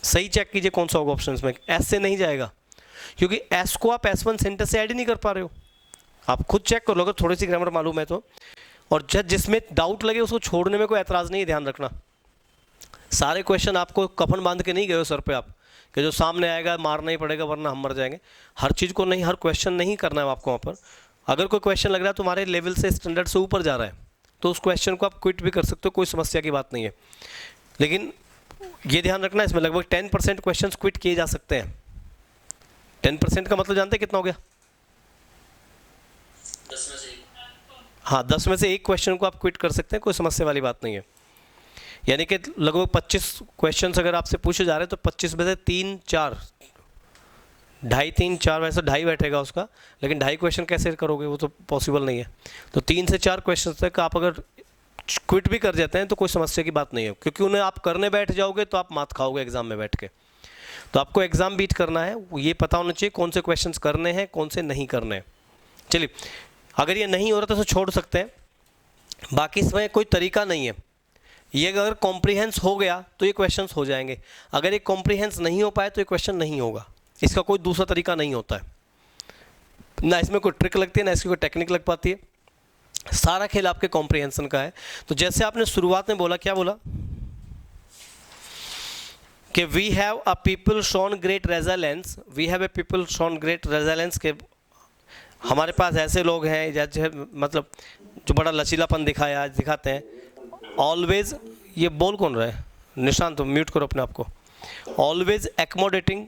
Speaker 1: सही चेक कीजिए कौन सा होगा ऑप्शन में, एस से नहीं जाएगा, क्योंकि एस को आप S1 सेंटेंस से ऐड ही नहीं कर पा रहे हो। आप खुद चेक कर लो अगर थोड़ी सी ग्रामर मालूम है तो। और जिसमें डाउट लगे उसको छोड़ने में कोई एतराज़ नहीं है, ध्यान रखना। सारे क्वेश्चन आपको कफन बांध के नहीं गए हो सर पे आप, कि जो सामने आएगा मारना ही पड़ेगा वरना हम मर जाएंगे। हर चीज़ को नहीं, हर क्वेश्चन नहीं करना है आपको वहाँ पर। अगर कोई क्वेश्चन लग रहा है तुम्हारे लेवल से, स्टैंडर्ड से ऊपर जा रहा है, तो उस क्वेश्चन को आप क्विट भी कर सकते हो, कोई समस्या की बात नहीं है। लेकिन ये ध्यान रखना इसमें लगभग 10% क्वेश्चन क्विट किए जा सकते हैं। 10% का मतलब जानते हैं कितना हो गया?
Speaker 2: 10 में से एक।
Speaker 1: हाँ, 10 में से एक क्वेश्चन को आप क्विट कर सकते हैं, कोई समस्या वाली बात नहीं है। यानी कि लगभग 25 क्वेश्चंस अगर आपसे पूछे जा रहे हैं तो 25 में से 3 4 ढाई 3 4 वैसे ढाई बैठेगा उसका, लेकिन ढाई क्वेश्चन कैसे करोगे, वो तो पॉसिबल नहीं है। तो 3 से 4 क्वेश्चन तक आप अगर क्विट भी कर जाते हैं तो कोई समस्या की बात नहीं है, क्योंकि उन्हें आप करने बैठ जाओगे तो आप मात खाओगे एग्जाम में बैठ के। तो आपको एग्जाम बीट करना है, ये पता होना चाहिए कौन से क्वेश्चंस करने हैं कौन से नहीं करने हैं। चलिए, अगर ये नहीं हो रहा तो इसे छोड़ सकते हैं, बाकी इसमें कोई तरीका नहीं है। ये अगर कॉम्प्रीहेंस हो गया तो ये क्वेश्चंस हो जाएंगे, अगर ये कॉम्प्रीहेंस नहीं हो पाए तो ये क्वेश्चन नहीं होगा। इसका कोई दूसरा तरीका नहीं होता है, ना इसमें कोई ट्रिक लगती है ना इसकी कोई टेक्निक लग पाती है। सारा खेल आपके कॉम्प्रीहेंशन का है। तो जैसे आपने शुरुआत में बोला, क्या बोला कि we have a people shown great resilience, we have a people shown great resilience, के हमारे पास ऐसे लोग हैं जैसे मतलब जो बड़ा लचीलापन दिखाते हैं। ऑलवेज, ये बोल कौन रहा है? निशांत, तो म्यूट करो अपने आप को। Always accommodating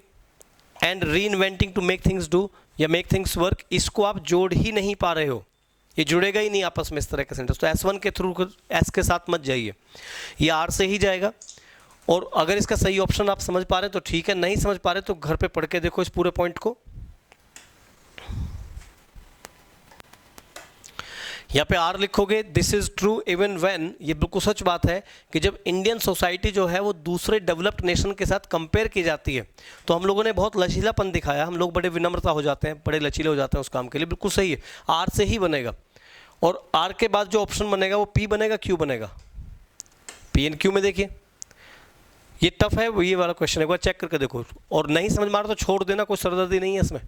Speaker 1: and reinventing to make things do या मेक थिंग्स वर्क, इसको आप जोड़ ही नहीं पा रहे हो, ये जुड़ेगा ही नहीं आपस में इस तरह का सेंटेंस। तो S1 के थ्रू S के साथ मत जाइए, ये R से ही जाएगा। और अगर इसका सही ऑप्शन आप समझ पा रहे हैं तो ठीक है, नहीं समझ पा रहे तो घर पे पढ़ के देखो इस पूरे पॉइंट को। यहाँ पे R लिखोगे this is true even when, ये बिल्कुल सच बात है कि जब इंडियन सोसाइटी जो है वो दूसरे डेवलप्ड नेशन के साथ कंपेयर की जाती है तो हम लोगों ने बहुत लचीलापन दिखाया, हम लोग बड़े विनम्रता हो जाते हैं, बड़े लचीले हो जाते हैं उस काम के लिए। बिल्कुल सही है, R से ही बनेगा। और R के बाद जो ऑप्शन बनेगा वो P बनेगा, Q बनेगा। P एंड Q में देखिए, ये टफ है, ये वाला क्वेश्चन एक बार चेक करके देखो, और नहीं समझ में आ रहा तो छोड़ देना, कोई सरदर्दी नहीं है इसमें।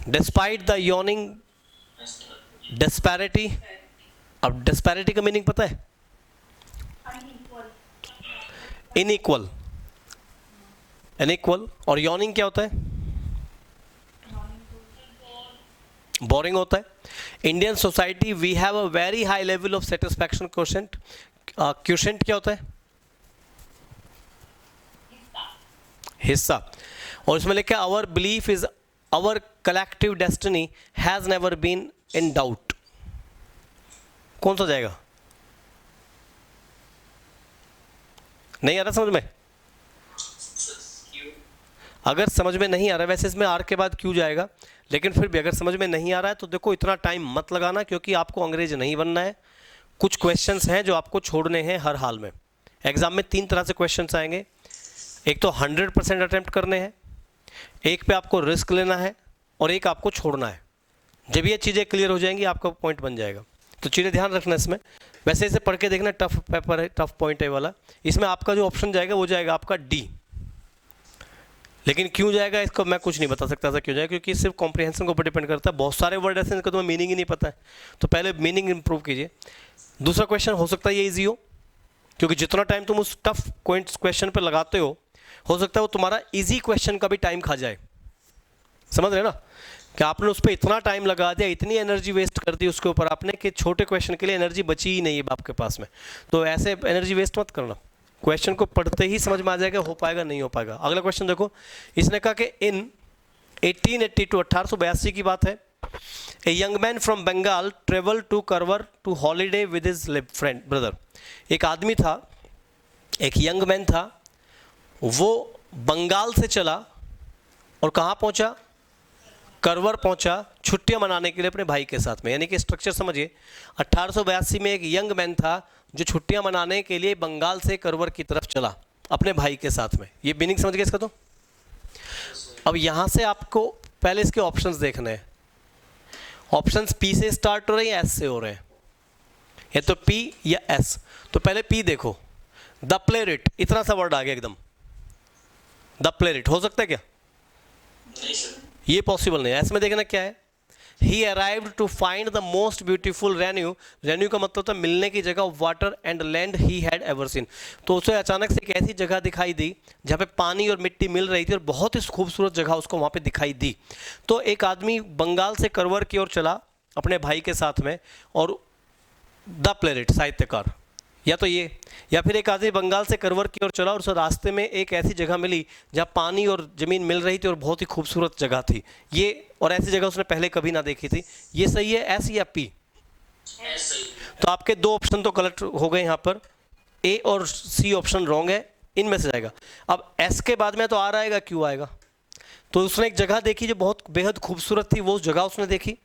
Speaker 1: डिस्पाइट द यॉर्निंग डिस्पैरिटी, अब डिस्पैरिटी का मीनिंग पता है? Inequal, inequal. और यॉर्निंग क्या होता है? बोरिंग होता है। Indian society we have a very high level of satisfaction quotient, quotient क्या होता है? हिस्सा। और इसमें लिखा है our belief is our collective destiny has never been in doubt. कौन सा जाएगा? नहीं आ रहा समझ में? अगर समझ में नहीं आ रहा, वैसे इसमें R के बाद Q जाएगा, लेकिन फिर भी अगर समझ में नहीं आ रहा है तो देखो इतना टाइम मत लगाना, क्योंकि आपको अंग्रेज नहीं बनना है। कुछ क्वेश्चंस हैं जो आपको छोड़ने हैं हर हाल में। एग्जाम में 3 तरह से क्वेश्चंस आएंगे, एक तो 100% अटेम्प्ट करने हैं, एक पे आपको रिस्क लेना है, और एक आपको छोड़ना है। जब ये चीज़ें क्लियर हो जाएंगी आपका पॉइंट बन जाएगा। तो चीज़ें ध्यान रखना इसमें। वैसे इसे पढ़ के देखना, टफ पेपर है, टफ पॉइंट है वाला। इसमें आपका जो ऑप्शन जाएगा वो जाएगा आपका डी। लेकिन क्यों जाएगा इसको मैं कुछ नहीं बता सकता था क्यों जाएगा, क्योंकि सिर्फ कॉम्प्रिहेंशन के ऊपर डिपेंड करता है। बहुत सारे वर्ड ऐसे इनका तुम्हें मीनिंग ही नहीं पता है, तो पहले मीनिंग इंप्रूव कीजिए। दूसरा क्वेश्चन हो सकता है ये ईजी हो, क्योंकि जितना टाइम तुम उस टफ क्वेश्चन पर लगाते हो सकता है वो तुम्हारा ईजी क्वेश्चन का भी टाइम खा जाए। समझ रहे ना कि आपने उस पर इतना टाइम लगा दिया, इतनी एनर्जी वेस्ट कर दी उसके ऊपर आपने, कि छोटे क्वेश्चन के लिए एनर्जी बची ही नहीं है आपके पास में। तो ऐसे एनर्जी वेस्ट मत करना, क्वेश्चन को पढ़ते ही समझ में आ जाएगा हो पाएगा नहीं हो पाएगा। अगला क्वेश्चन देखो, इसने कहा कि इन 1882 1882 की बात है, a young man from Bengal travel to Karwar to holiday with his friend brother. एक आदमी था, एक यंग मैन था, वो बंगाल से चला और कहाँ पहुँचा, करवर पहुंचा छुट्टियां मनाने के लिए अपने भाई के साथ में। यानी कि स्ट्रक्चर समझिए, 1882 में एक यंग मैन था जो छुट्टियां मनाने के लिए बंगाल से करवर की तरफ चला अपने भाई के साथ में। ये मीनिंग समझ गए इसका? तो अब यहां से आपको पहले इसके ऑप्शंस देखने हैं। ऑप्शंस पी से स्टार्ट हो रहे हैं या एस से हो रहे हैं, या तो पी या एस। तो पहले पी देखो, द प्लेरिट, इतना सा वर्ड आ गया एकदम, द प्लेरिट हो सकता है क्या?
Speaker 2: नहीं सर,
Speaker 1: ये पॉसिबल नहीं है। इसमें देखना क्या है, he arrived to find the most beautiful rendezvous. Rendezvous का मतलब था मिलने की जगह, water and land he had ever seen. तो उसे अचानक से एक ऐसी जगह दिखाई दी जहाँ पे पानी और मिट्टी मिल रही थी, और बहुत ही खूबसूरत जगह उसको वहाँ पे दिखाई दी। तो एक आदमी बंगाल से करवर की ओर चला अपने भाई के साथ में, और द प्लेरिट साहित्यकार, या तो ये, या फिर एक आदमी बंगाल से करवर की ओर चला और उसे रास्ते में एक ऐसी जगह मिली जहाँ पानी और ज़मीन मिल रही थी और बहुत ही खूबसूरत जगह थी ये, और ऐसी जगह उसने पहले कभी ना देखी थी। ये सही है एस या पी? तो आपके 2 ऑप्शन तो गलत हो गए यहाँ पर, ए और सी ऑप्शन रॉन्ग है, इनमें से जाएगा। अब एस के बाद में तो आर आएगा, क्यू आएगा। तो उसने एक जगह देखी जो बहुत बेहद खूबसूरत थी, वो जगह उसने देखी।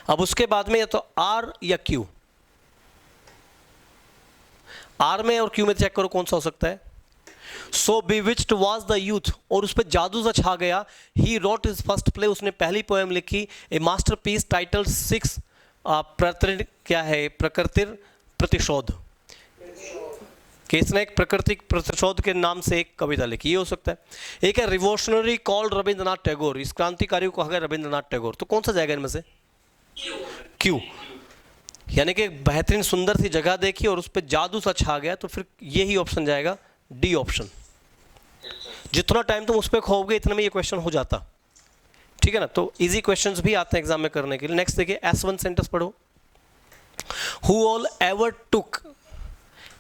Speaker 1: अब उसके बाद में या तो आर या क्यू, आर में और क्यू में चेक करो कौन सा हो सकता है। सो बिविच्ड वॉज द यूथ, और उस पर जादू सा छा गया। He wrote his first play, उसने पहली पोएम लिखी, ए मास्टरपीस टाइटल 6 क्या है, प्रकृतिर प्रतिशोध, कि इसने एक प्राकृतिक प्रतिशोध के नाम से एक कविता लिखी, ये हो सकता है। एक है रिवोल्यूशनरी कॉल्ड रविंद्रनाथ टैगोर, इस क्रांतिकारी को कहा गया रविंद्रनाथ टैगोर। तो कौन सा जाएगा इनमें से? क्यू। यानी कि एक बेहतरीन सुंदर सी जगह देखी और उस पर जादू सा छा गया, तो फिर यही ऑप्शन जाएगा, डी ऑप्शन। जितना टाइम तुम उस पर खोओगे इतने में ये क्वेश्चन हो जाता, ठीक है ना। तो इजी क्वेश्चंस भी आते हैं एग्जाम में करने के लिए। नेक्स्ट देखिए, S1 सेंटेंस पढ़ो। Who all ever took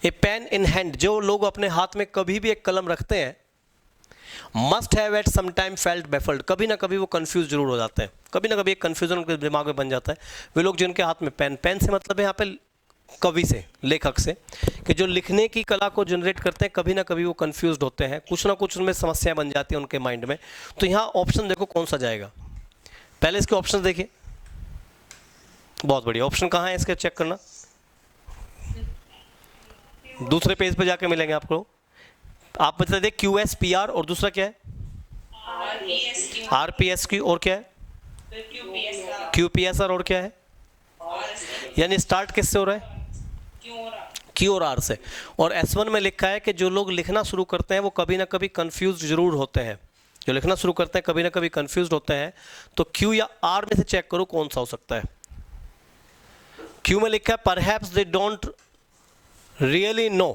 Speaker 1: A pain in hand, जो लोग अपने हाथ में कभी भी एक कलम रखते हैं, must have at some time felt baffled, कभी ना कभी वो कंफ्यूज जरूर हो जाते हैं, कभी ना कभी एक कंफ्यूजन उनके दिमाग में बन जाता है। वे लोग जिनके हाथ में पेन, पेन से मतलब है यहाँ पे कवि से, लेखक से, कि जो लिखने की कला को जनरेट करते हैं, कभी ना कभी वो कंफ्यूज्ड होते हैं, कुछ ना कुछ उनमें समस्या बन जाती है उनके माइंड में। तो यहाँ ऑप्शन देखो कौन सा जाएगा। पहले इसके ऑप्शन देखिए, बहुत बढ़िया। ऑप्शन कहाँ है इसके, चेक करना, दूसरे पेज पे जाके मिलेंगे आपको। आप बता दें QSPR, और दूसरा क्या है RPSQ, और क्या है QPSR, और क्या है, यानी स्टार्ट किससे हो रहा है, Q और R से। और S1 में लिखा है कि जो लोग लिखना शुरू करते हैं वो कभी ना कभी कंफ्यूज जरूर होते हैं, जो लिखना शुरू करते हैं कभी ना कभी कंफ्यूज होते हैं। तो Q या R में से चेक करो कौन सा हो सकता है। Q में लिखा है perhaps they don't really know,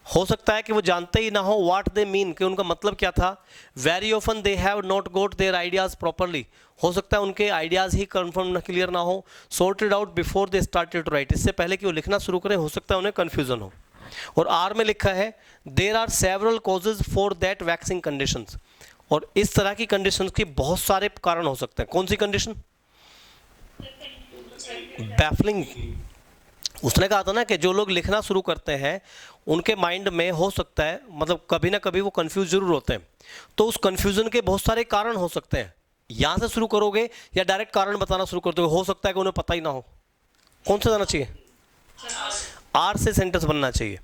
Speaker 1: हो सकता है कि वो जानते ही ना हो व्हाट दे मीन, कि उनका मतलब क्या था। Very often they have not got their ideas properly, हो सकता है उनके आइडियाज ही कंफर्म ना, क्लियर ना हो। Sorted out before they started to write, इससे पहले कि वो लिखना शुरू करें हो सकता है उन्हें कन्फ्यूजन हो। और आर में लिखा है there are several causes for that vexing conditions, और इस तरह की कंडीशंस के बहुत सारे कारण हो सकते हैं। कौन सी कंडीशन? बैफलिंग। उसने कहा था ना कि जो लोग लिखना शुरू करते हैं उनके माइंड में हो सकता है, मतलब कभी ना कभी वो कंफ्यूज जरूर होते हैं, तो उस कंफ्यूजन के बहुत सारे कारण हो सकते हैं। यहाँ से शुरू करोगे या डायरेक्ट कारण बताना शुरू कर दोगे? हो सकता है कि उन्हें पता ही ना हो। कौन सा जाना चाहिए? आर से सेंटेंस बनना चाहिए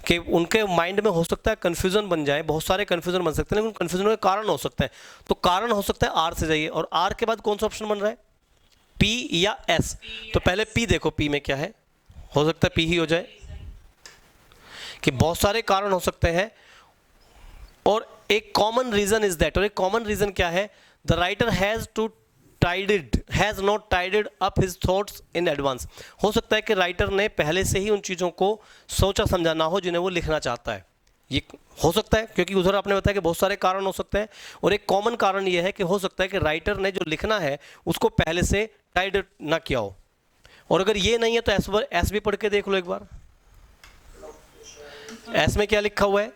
Speaker 1: कि उनके माइंड में हो सकता है कन्फ्यूजन बन जाए, बहुत सारे कन्फ्यूजन बन सकते हैं, लेकिन कन्फ्यूजन का कारण हो सकता है, तो कारण हो सकता है आर से जाइए। और आर के बाद कौन सा ऑप्शन बन रहा है? पी या एस? तो पहले पी देखो, पी में क्या है, हो सकता है पी ही हो जाए कि बहुत सारे कारण हो सकते हैं और एक कॉमन रीजन इज दैट। और एक कॉमन रीजन क्या है? The writer has not tidied up his thoughts in advance. हो सकता है कि राइटर ने पहले से ही उन चीज़ों को सोचा समझा ना हो जिन्हें वो लिखना चाहता है। ये हो सकता है क्योंकि उधर आपने बताया कि बहुत सारे कारण हो सकते हैं, और एक कॉमन कारण ये है कि हो सकता है कि राइटर ने जो लिखना है उसको पहले से टाइड ना किया हो। और अगर ये नहीं है तो एस भी पढ़ के देख लो एक बार। एस में क्या लिखा हुआ है?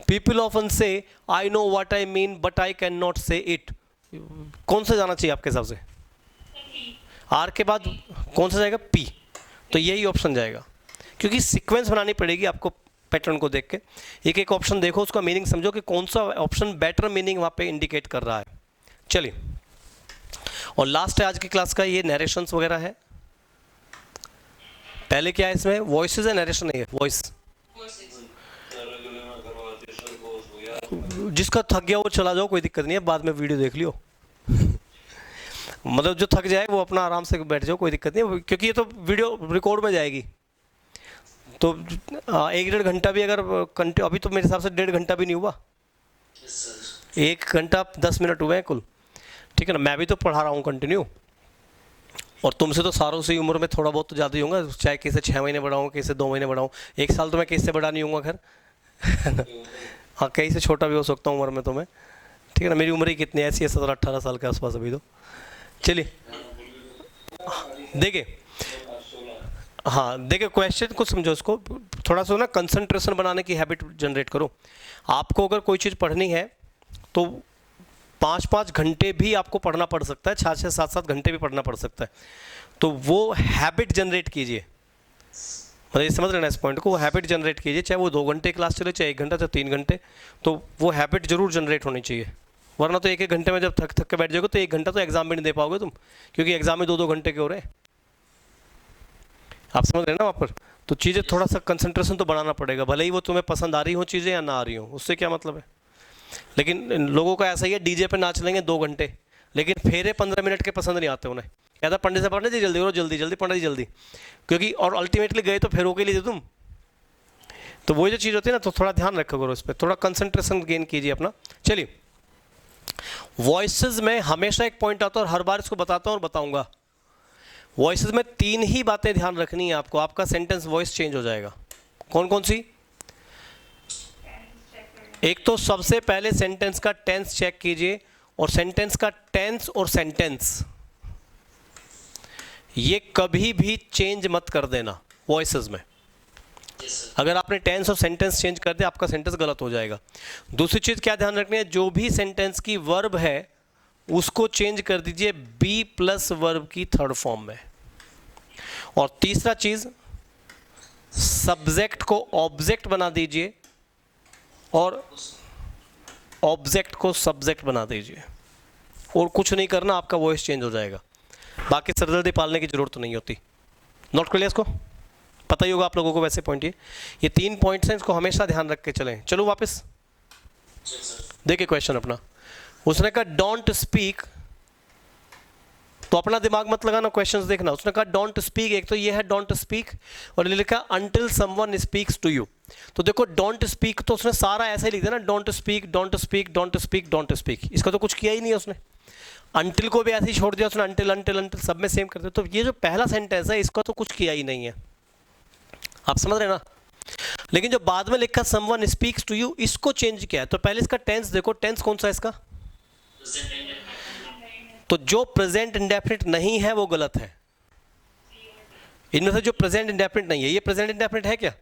Speaker 1: पीपल ऑफन से I know what I mean but I can not से इट। कौन सा जाना चाहिए आपके हिसाब से? आर के बाद कौन सा जाएगा? पी। तो यही ऑप्शन जाएगा, क्योंकि सीक्वेंस बनानी पड़ेगी आपको पैटर्न को देख के। एक एक ऑप्शन देखो, उसका मीनिंग समझो कि कौन सा ऑप्शन बेटर मीनिंग वहाँ पे इंडिकेट कर रहा है। चलिए, और लास्ट है आज की क्लास का, ये नरेशंस वगैरह है। पहले क्या है इसमें? वॉइसेस है, नरेशन नहीं है, वॉइस। जिसका थक गया वो चला जाओ, कोई दिक्कत नहीं है, बाद में वीडियो देख लियो। मतलब जो थक जाए वो अपना आराम से बैठ जाओ, कोई दिक्कत नहीं, क्योंकि ये तो वीडियो रिकॉर्ड में जाएगी। तो 1-1.5 घंटा भी अगर अभी तो मेरे हिसाब से 1.5 घंटा भी नहीं हुआ, 1 घंटा 10 मिनट हुए हैं कुल, ठीक है ना। मैं भी तो पढ़ा रहा हूँ कंटिन्यू, और तुमसे तो सारों से उम्र में थोड़ा बहुत तो ज़्यादा ही होगा, चाहे किसी 6 महीने बड़ा हूँ, किसी 2 महीने बड़ा हूँ, 1 साल तो मैं किसी से बड़ा नहीं हूँ खैर। हाँ, कहीं से छोटा भी हो सकता हूँ उम्र में तो मैं, ठीक है ना। मेरी उम्र ही कितनी ऐसी है, 17-18 साल के आसपास अभी तो। चलिए देखिए, हाँ देखिए, क्वेश्चन को समझो, इसको थोड़ा सा ना कंसंट्रेशन बनाने की हैबिट जनरेट करो। आपको अगर कोई चीज़ पढ़नी है तो 5-5 घंटे भी आपको पढ़ना पड़ सकता है, 6-6, 7-7 घंटे भी पढ़ना पड़ सकता है। तो वो हैबिट जनरेट कीजिए, मतलब ये समझ रहे ना इस पॉइंट को, वो हैबिट जनरेट कीजिए, चाहे वो 2 घंटे क्लास चले, चाहे 1 घंटा, चाहे 3 घंटे, तो वो हैबिट जरूर जनरेट होनी चाहिए। वरना तो 1-1 घंटे में जब थक के बैठ जाओगे तो 1 घंटा तो एग्जाम में नहीं दे पाओगे तुम, क्योंकि एग्जाम में 2-2 घंटे के हो रहे हैं। आप समझ रहे हैं ना वहाँ पर? तो चीज़ें थोड़ा सा कंसंट्रेशन तो बढ़ाना पड़ेगा, भले ही वो तुम्हें पसंद आ रही हो चीज़ें या ना आ रही हो, उससे क्या मतलब है। लेकिन लोगों का ऐसा ही है, डीजे पे नाच लेंगे 2 घंटे, लेकिन फेरे 15 मिनट के पसंद नहीं आते उन्हें। कहता पंडित से पंडित जी जल्दी करो, जल्दी जल्दी पंडित जी जल्दी, क्योंकि और अल्टीमेटली गए तो फेरों के लिए तुम। तो वही जो चीज़ होती है ना, तो थोड़ा ध्यान रखा करो इस पर, थोड़ा कंसंट्रेशन गेन कीजिए अपना। चलिए, वॉइसेस में हमेशा एक पॉइंट आता है और हर बार इसको बताता हूँ और बताऊंगा। वॉइसेस में 3 ही बातें ध्यान रखनी है आपको, आपका सेंटेंस वॉइस चेंज हो जाएगा। कौन कौन सी? एक तो सबसे पहले सेंटेंस का टेंस चेक कीजिए, और सेंटेंस का टेंस और सेंटेंस ये कभी भी चेंज मत कर देना वॉइसेस में। अगर आपने टेंस और सेंटेंस चेंज कर दिया, आपका सेंटेंस गलत हो जाएगा। दूसरी चीज क्या ध्यान रखनी है? जो भी सेंटेंस की वर्ब है उसको चेंज कर दीजिए बी प्लस वर्ब की 3rd फॉर्म में। और तीसरा चीज, सब्जेक्ट को ऑब्जेक्ट बना दीजिए और ऑब्जेक्ट को सब्जेक्ट बना दीजिए, और कुछ नहीं करना, आपका वॉइस चेंज हो जाएगा। बाकी सरदर्दी पालने की जरूरत तो नहीं होती। नोट कर लिया इसको? पता ही होगा आप लोगों को वैसे पॉइंट, ये 3 पॉइंट्स हैं, इसको हमेशा ध्यान रख के चलें। चलो वापस देखिए क्वेश्चन अपना। उसने कहा डोंट स्पीक, तो अपना दिमाग मत लगाना, क्वेश्चंस देखना। उसने कहा डोंट स्पीक, एक तो ये है डोंट स्पीक, और ये लिखा until someone speaks to you. तो देखो डोंट स्पीक तो उसने सारा ऐसा ही लिख दिया ना, don't speak don't speak don't speak don't speak, इसका तो कुछ किया ही नहीं है उसने। अंटिल को भी ऐसे ही छोड़ दिया उसने, अंटिल अंटिल अंटिल सब में सेम कर दिया। तो ये जो पहला सेंटेंस है इसका तो कुछ किया ही नहीं है, आप समझ रहे ना। लेकिन जो बाद में लिखा समवन स्पीक्स टू यू, इसको चेंज किया है। तो पहले इसका टेंस देखो, टेंस कौन सा है इसका? तो जो प्रेजेंट इंडेफिनिट नहीं है वो गलत है। इनमें से जो प्रेजेंट इंडेफिनिट नहीं है, ये प्रेजेंट इंडेफिनिट है क्या?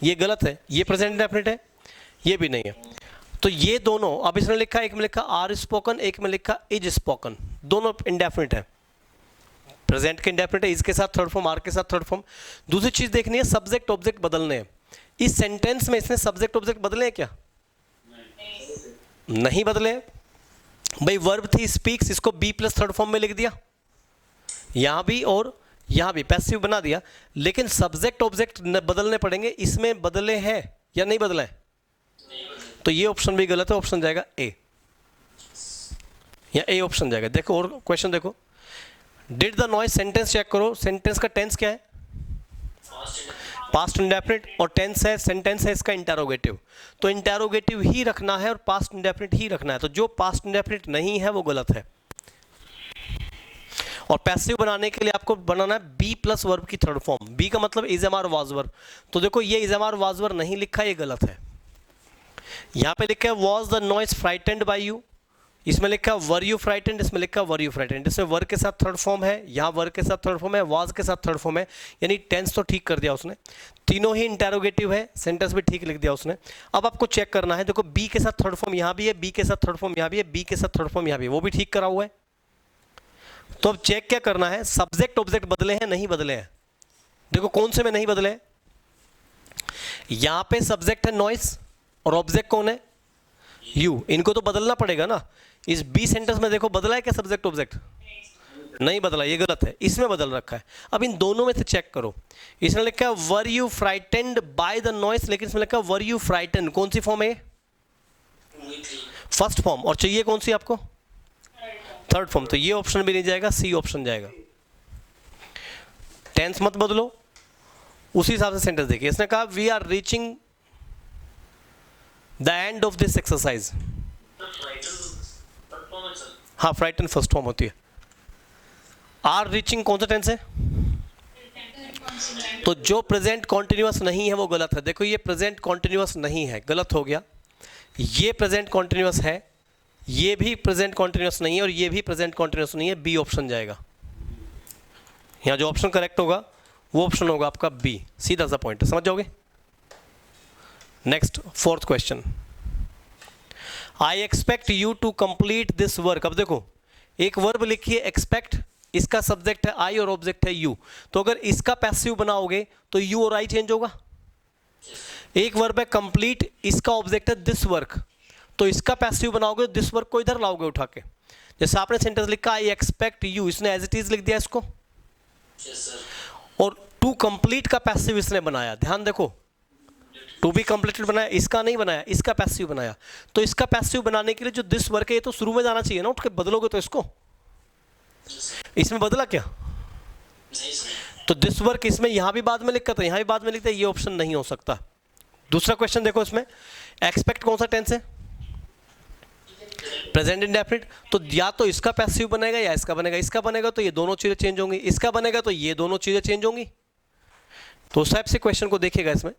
Speaker 1: ये गलत है। ये प्रेजेंट इंडेफिनिट है, ये भी नहीं है। तो ये दोनों, अब इसने लिखा, एक में लिखा आर स्पोकन, एक में लिखा इज स्पोकन, दोनों इंडेफिनिट है। प्रेजेंट के इंडेफिनिट है, इज के साथ 3rd फॉर्म, आर के साथ 3rd फॉर्म। दूसरी चीज देखनी है, सब्जेक्ट ऑब्जेक्ट बदलने हैं। इस सेंटेंस में इसने सब्जेक्ट ऑब्जेक्ट बदले हैं क्या? नहीं बदले। भाई वर्ब थी स्पीक्स, इसको बी प्लस थर्ड फॉर्म में लिख दिया, यहाँ भी और यहाँ भी पैसिव बना दिया, लेकिन सब्जेक्ट ऑब्जेक्ट बदलने पड़ेंगे, इसमें बदले हैं या नहीं बदले हैं? तो ये ऑप्शन भी गलत है, ऑप्शन जाएगा ए, या ए ऑप्शन जाएगा। देखो और क्वेश्चन देखो, did the noise, sentence check करो, सेंटेंस का टेंस क्या है? पास्ट इंडेफिनिट, और टेंस है, सेंटेंस है इसका इंटेरोगेटिव, तो इंटेरोगेटिव ही रखना है और पास्ट इंडेफिनिट ही रखना है, तो जो पास्ट इंडेफिनिट नहीं है वो गलत है। और पैसिव बनाने के लिए आपको बनाना है बी प्लस वर्ब की थर्ड फॉर्म, बी का मतलब is am are was were, तो देखो ये is am are was were नहीं लिखा, ये गलत है। यहाँ पे लिखा है was the noise frightened by you, इसमें लिखा वर यू फ्राइटेंड, इसमें लिखा वर यू फ्राइटेंड, इसमें वर के साथ थर्ड फॉर्म है, यहाँ वर के साथ थर्ड फॉर्म है, वाज के साथ थर्ड फॉर्म है, यानी टेंस तो ठीक कर दिया उसने, तीनों ही इंटेरोगेटिव है, सेंटेंस भी ठीक लिख दिया उसने। अब आपको चेक करना है, देखो बी के साथ थर्ड फॉर्म यहाँ भी है, बी के साथ थर्ड फॉर्म यहाँ भी है, बी के साथ थर्ड फॉर्म यहाँ भी है, वो भी ठीक करा हुआ है। तो अब चेक क्या करना है, सब्जेक्ट ऑब्जेक्ट बदले हैं नहीं बदले हैं? देखो कौन से में नहीं बदले हैं, यहाँ पे सब्जेक्ट है नॉइस और ऑब्जेक्ट कौन है? यू, इनको तो बदलना पड़ेगा ना। इस बी सेंटेंस में देखो बदला है क्या सब्जेक्ट ऑब्जेक्ट? नहीं बदला, ये गलत है, इसमें बदल रखा है। अब इन दोनों में से चेक करो, इसने लिखा है were you frightened by the noise, लेकिन इसमें लिखा है वर यू फ्राइटेंड, कौन सी फॉर्म है? फर्स्ट फॉर्म, और चाहिए कौन सी आपको? थर्ड फॉर्म, तो ये ऑप्शन भी नहीं जाएगा, सी ऑप्शन जाएगा। टेंस मत बदलो, उसी हिसाब से सेंटेंस देखिए। इसने कहा we are reaching the end of this exercise, हाँ फ्राइटन फर्स्ट फॉर्म होती है। आर रीचिंग कौन सा टेंस है? तो जो प्रेजेंट कॉन्टिन्यूअस नहीं है वो गलत है। देखो ये प्रेजेंट कॉन्टिन्यूअस नहीं है, गलत हो गया। ये प्रेजेंट कॉन्टिन्यूअस है, ये भी प्रेजेंट कॉन्टिन्यूअस नहीं है, और ये भी प्रेजेंट कॉन्टिन्यूअस नहीं है, बी ऑप्शन जाएगा। यहाँ जो ऑप्शन करेक्ट होगा वो ऑप्शन होगा आपका बी, सीधा सा पॉइंट, समझ जाओगे। Next fourth question, I expect you to complete this work. अब देखो एक वर्ब लिखी है एक्सपेक्ट, इसका सब्जेक्ट है आई और ऑब्जेक्ट है यू, तो अगर इसका पैसिव बनाओगे तो यू और आई चेंज होगा। एक वर्ब है कंप्लीट, इसका ऑब्जेक्ट है दिस वर्क, तो इसका पैसिव बनाओगे तो दिस वर्क को इधर लाओगे उठा के। जैसे आपने सेंटेंस लिखा आई एक्सपेक्ट यू, इसने एज इट इज लिख दिया इसको, और टू कंप्लीट का पैसिव इसने बनाया, ध्यान देखो, टू बी कंप्लीटेड बनाया, इसका नहीं बनाया, इसका पैसिव बनाया। तो इसका पैसिव बनाने के लिए जो दिस वर्क है ये तो शुरू में जाना चाहिए ना, उठ के बदलोगे तो इसको, इसमें बदला क्या? तो दिस वर्क इसमें यहाँ भी बाद में लिखा था, यहाँ भी बाद में लिखता है, ये ऑप्शन नहीं हो सकता। दूसरा क्वेश्चन देखो, इसमें एक्सपेक्ट कौन सा टेंस है? प्रेजेंट इंडेफिनिट, तो या तो इसका पैसिव बनेगा या इसका बनेगा, इसका बनेगा तो ये दोनों चीजें चेंज होंगी, इसका बनेगा तो ये दोनों चीजें चेंज होंगी। तो उस टाइप से क्वेश्चन को देखिएगा। इसमें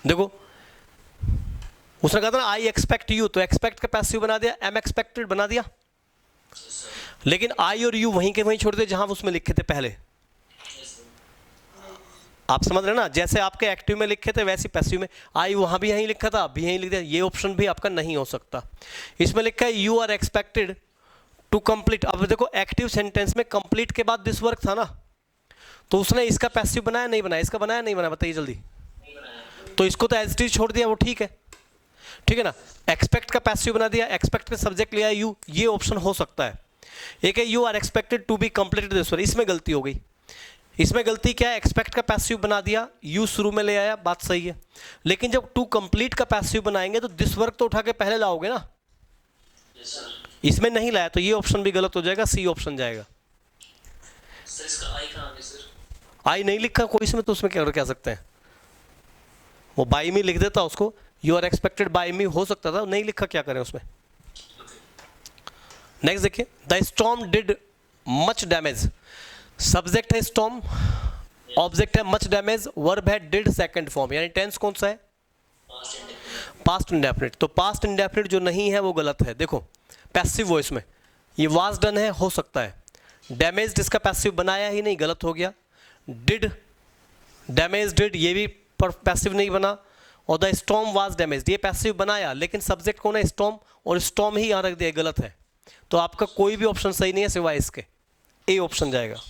Speaker 1: देखो उसने कहा था ना आई एक्सपेक्ट यू, तो एक्सपेक्ट का पैसिव बना दिया, एम एक्सपेक्टेड बना दिया, लेकिन आई और यू वहीं के वहीं छोड़ दिए जहां उसमें लिखे थे पहले। आप समझ रहे ना, जैसे आपके एक्टिव में लिखे थे वैसे पैसिव में आई वहां भी यहीं लिखा था, अब भी यहीं लिख दिया, ये ऑप्शन भी आपका नहीं हो सकता। इसमें लिखा है you are expected to complete. अब देखो एक्टिव सेंटेंस में कंप्लीट के बाद दिस वर्क था ना, तो उसने इसका पैसिव बनाया नहीं बनाया, इसका बनाया नहीं बनाया, बताइए जल्दी। तो इसको तो एज इट इज छोड़ दिया, वो ठीक है, ठीक है ना। एक्सपेक्ट का पैसिव बना दिया, एक्सपेक्ट का सब्जेक्ट लिया यू, ये ऑप्शन हो सकता है। एक है you are expected to be completed this work, इसमें गलती हो गई। इसमें गलती क्या है, एक्सपेक्ट का पैसिव बना दिया, यू शुरू में ले आया, बात सही है, लेकिन जब टू कंप्लीट का पैसिव बनाएंगे तो दिस वर्क तो उठा के पहले लाओगे ना, इसमें नहीं लाया, तो ये ऑप्शन भी गलत हो जाएगा, सी ऑप्शन जाएगा।
Speaker 2: सर इसका आई कहाँ है सर?
Speaker 1: आई नहीं लिखा कोई इसमें, तो उसमें क्या कह सकते हैं, वो बाई मी लिख देता उसको, यू आर एक्सपेक्टेड बाई मी हो सकता था, नहीं लिखा, क्या करें उसमें। नेक्स्ट देखिए, the storm did much damage, subject है स्टॉर्म, ऑब्जेक्ट है मच डैमेज, वर्ब है डिड सेकंड फॉर्म, यानी टेंस कौन सा है? Past indefinite. तो पास्ट इंडेफिनिट जो नहीं है वो गलत है। देखो पैसिव वॉइस में ये वाज डन है, हो सकता है। डैमेज जिसका पैसिव बनाया ही नहीं, गलत हो गया। डिड डैमेज डिड, ये भी पैसिव नहीं बना, और द स्टॉर्म वाज डैमेज, ये पैसिव बनाया, लेकिन सब्जेक्ट कौन है? स्टॉर्म, और स्टॉर्म ही यहाँ रख दिया, गलत है। तो आपका कोई भी ऑप्शन सही नहीं है सिवाय इसके, ए ऑप्शन जाएगा।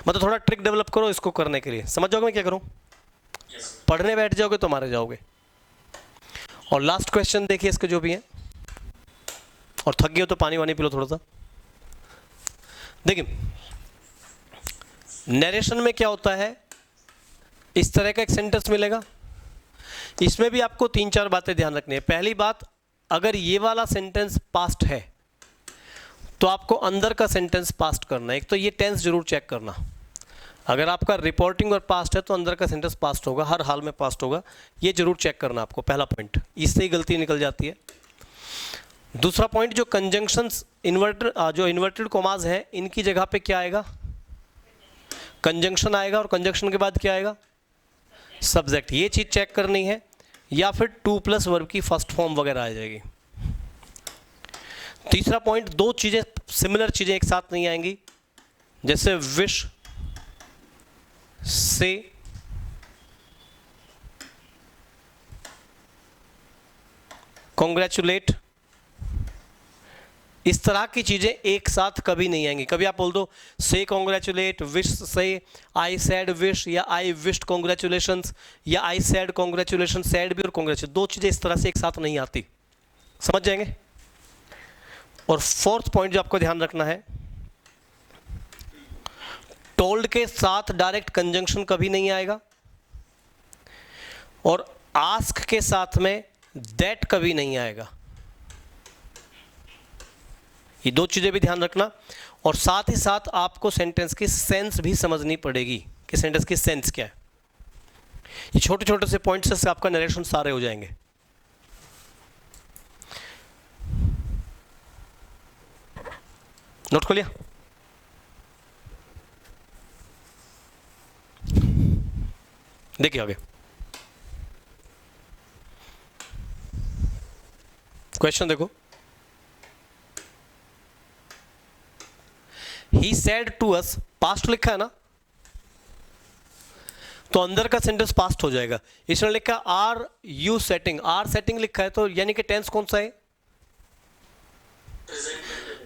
Speaker 1: मतलब थोड़ा ट्रिक डेवलप करो इसको करने के लिए, समझ जाओगे मैं क्या करूँ, पढ़ने बैठ जाओगे तो मारे जाओगे। और लास्ट क्वेश्चन देखिए इसके जो भी है, और थक गए हो तो पानी वानी पी लो थोड़ा सा। देखिए नरेशन में क्या होता है, इस तरह का एक सेंटेंस मिलेगा, इसमें भी आपको 3-4 बातें ध्यान रखनी है। पहली बात, अगर ये वाला सेंटेंस पास्ट है तो आपको अंदर का सेंटेंस पास्ट करना है। एक तो ये टेंस जरूर चेक करना, अगर आपका रिपोर्टिंग और पास्ट है तो अंदर का सेंटेंस पास्ट होगा, हर हाल में पास्ट होगा, ये जरूर चेक करना आपको, पहला पॉइंट। इससे ही गलती निकल जाती है। दूसरा पॉइंट, जो कंजंक्शंस जो इन्वर्टेड कॉमाज हैं, इनकी जगह पे क्या आएगा, कंजंक्शन आएगा, और कंजंक्शन के बाद क्या आएगा, सब्जेक्ट। ये चीज़ चेक करनी है, या फिर 2+ वर्ब की फर्स्ट फॉर्म वगैरह आ जाएगी। तीसरा पॉइंट, 2 चीज़ें सिमिलर चीज़ें एक साथ नहीं आएंगी, जैसे विश से कॉन्ग्रेचुलेट, इस तरह की चीज़ें एक साथ कभी नहीं आएंगी। कभी आप बोल दो से कॉन्ग्रेचुलेट, विश से, आई सैड विश, या आई विश्ड कॉन्ग्रेचुलेशंस, या आई सैड कॉन्ग्रेचुलेशन, सैड भी और कॉन्ग्रेचुलेट, 2 चीज़ें इस तरह से एक साथ नहीं आती, समझ जाएंगे। और फोर्थ पॉइंट जो आपको ध्यान रखना है, टोल्ड के साथ डायरेक्ट कंजंक्शन कभी नहीं आएगा, और आस्क के साथ में दैट कभी नहीं आएगा। ये 2 चीज़ें भी ध्यान रखना, और साथ ही साथ आपको सेंटेंस की सेंस भी समझनी पड़ेगी कि सेंटेंस की सेंस क्या है। ये छोटे छोटे से पॉइंट्स से आपका नरेशन सारे हो जाएंगे। नोट कर लिया? देखिए आगे क्वेश्चन देखो, he said to us, past लिखा है ना, तो अंदर का सेंटेंस पास्ट हो जाएगा। इसने लिखा are you setting, are setting लिखा है, तो यानी कि टेंस कौन सा है,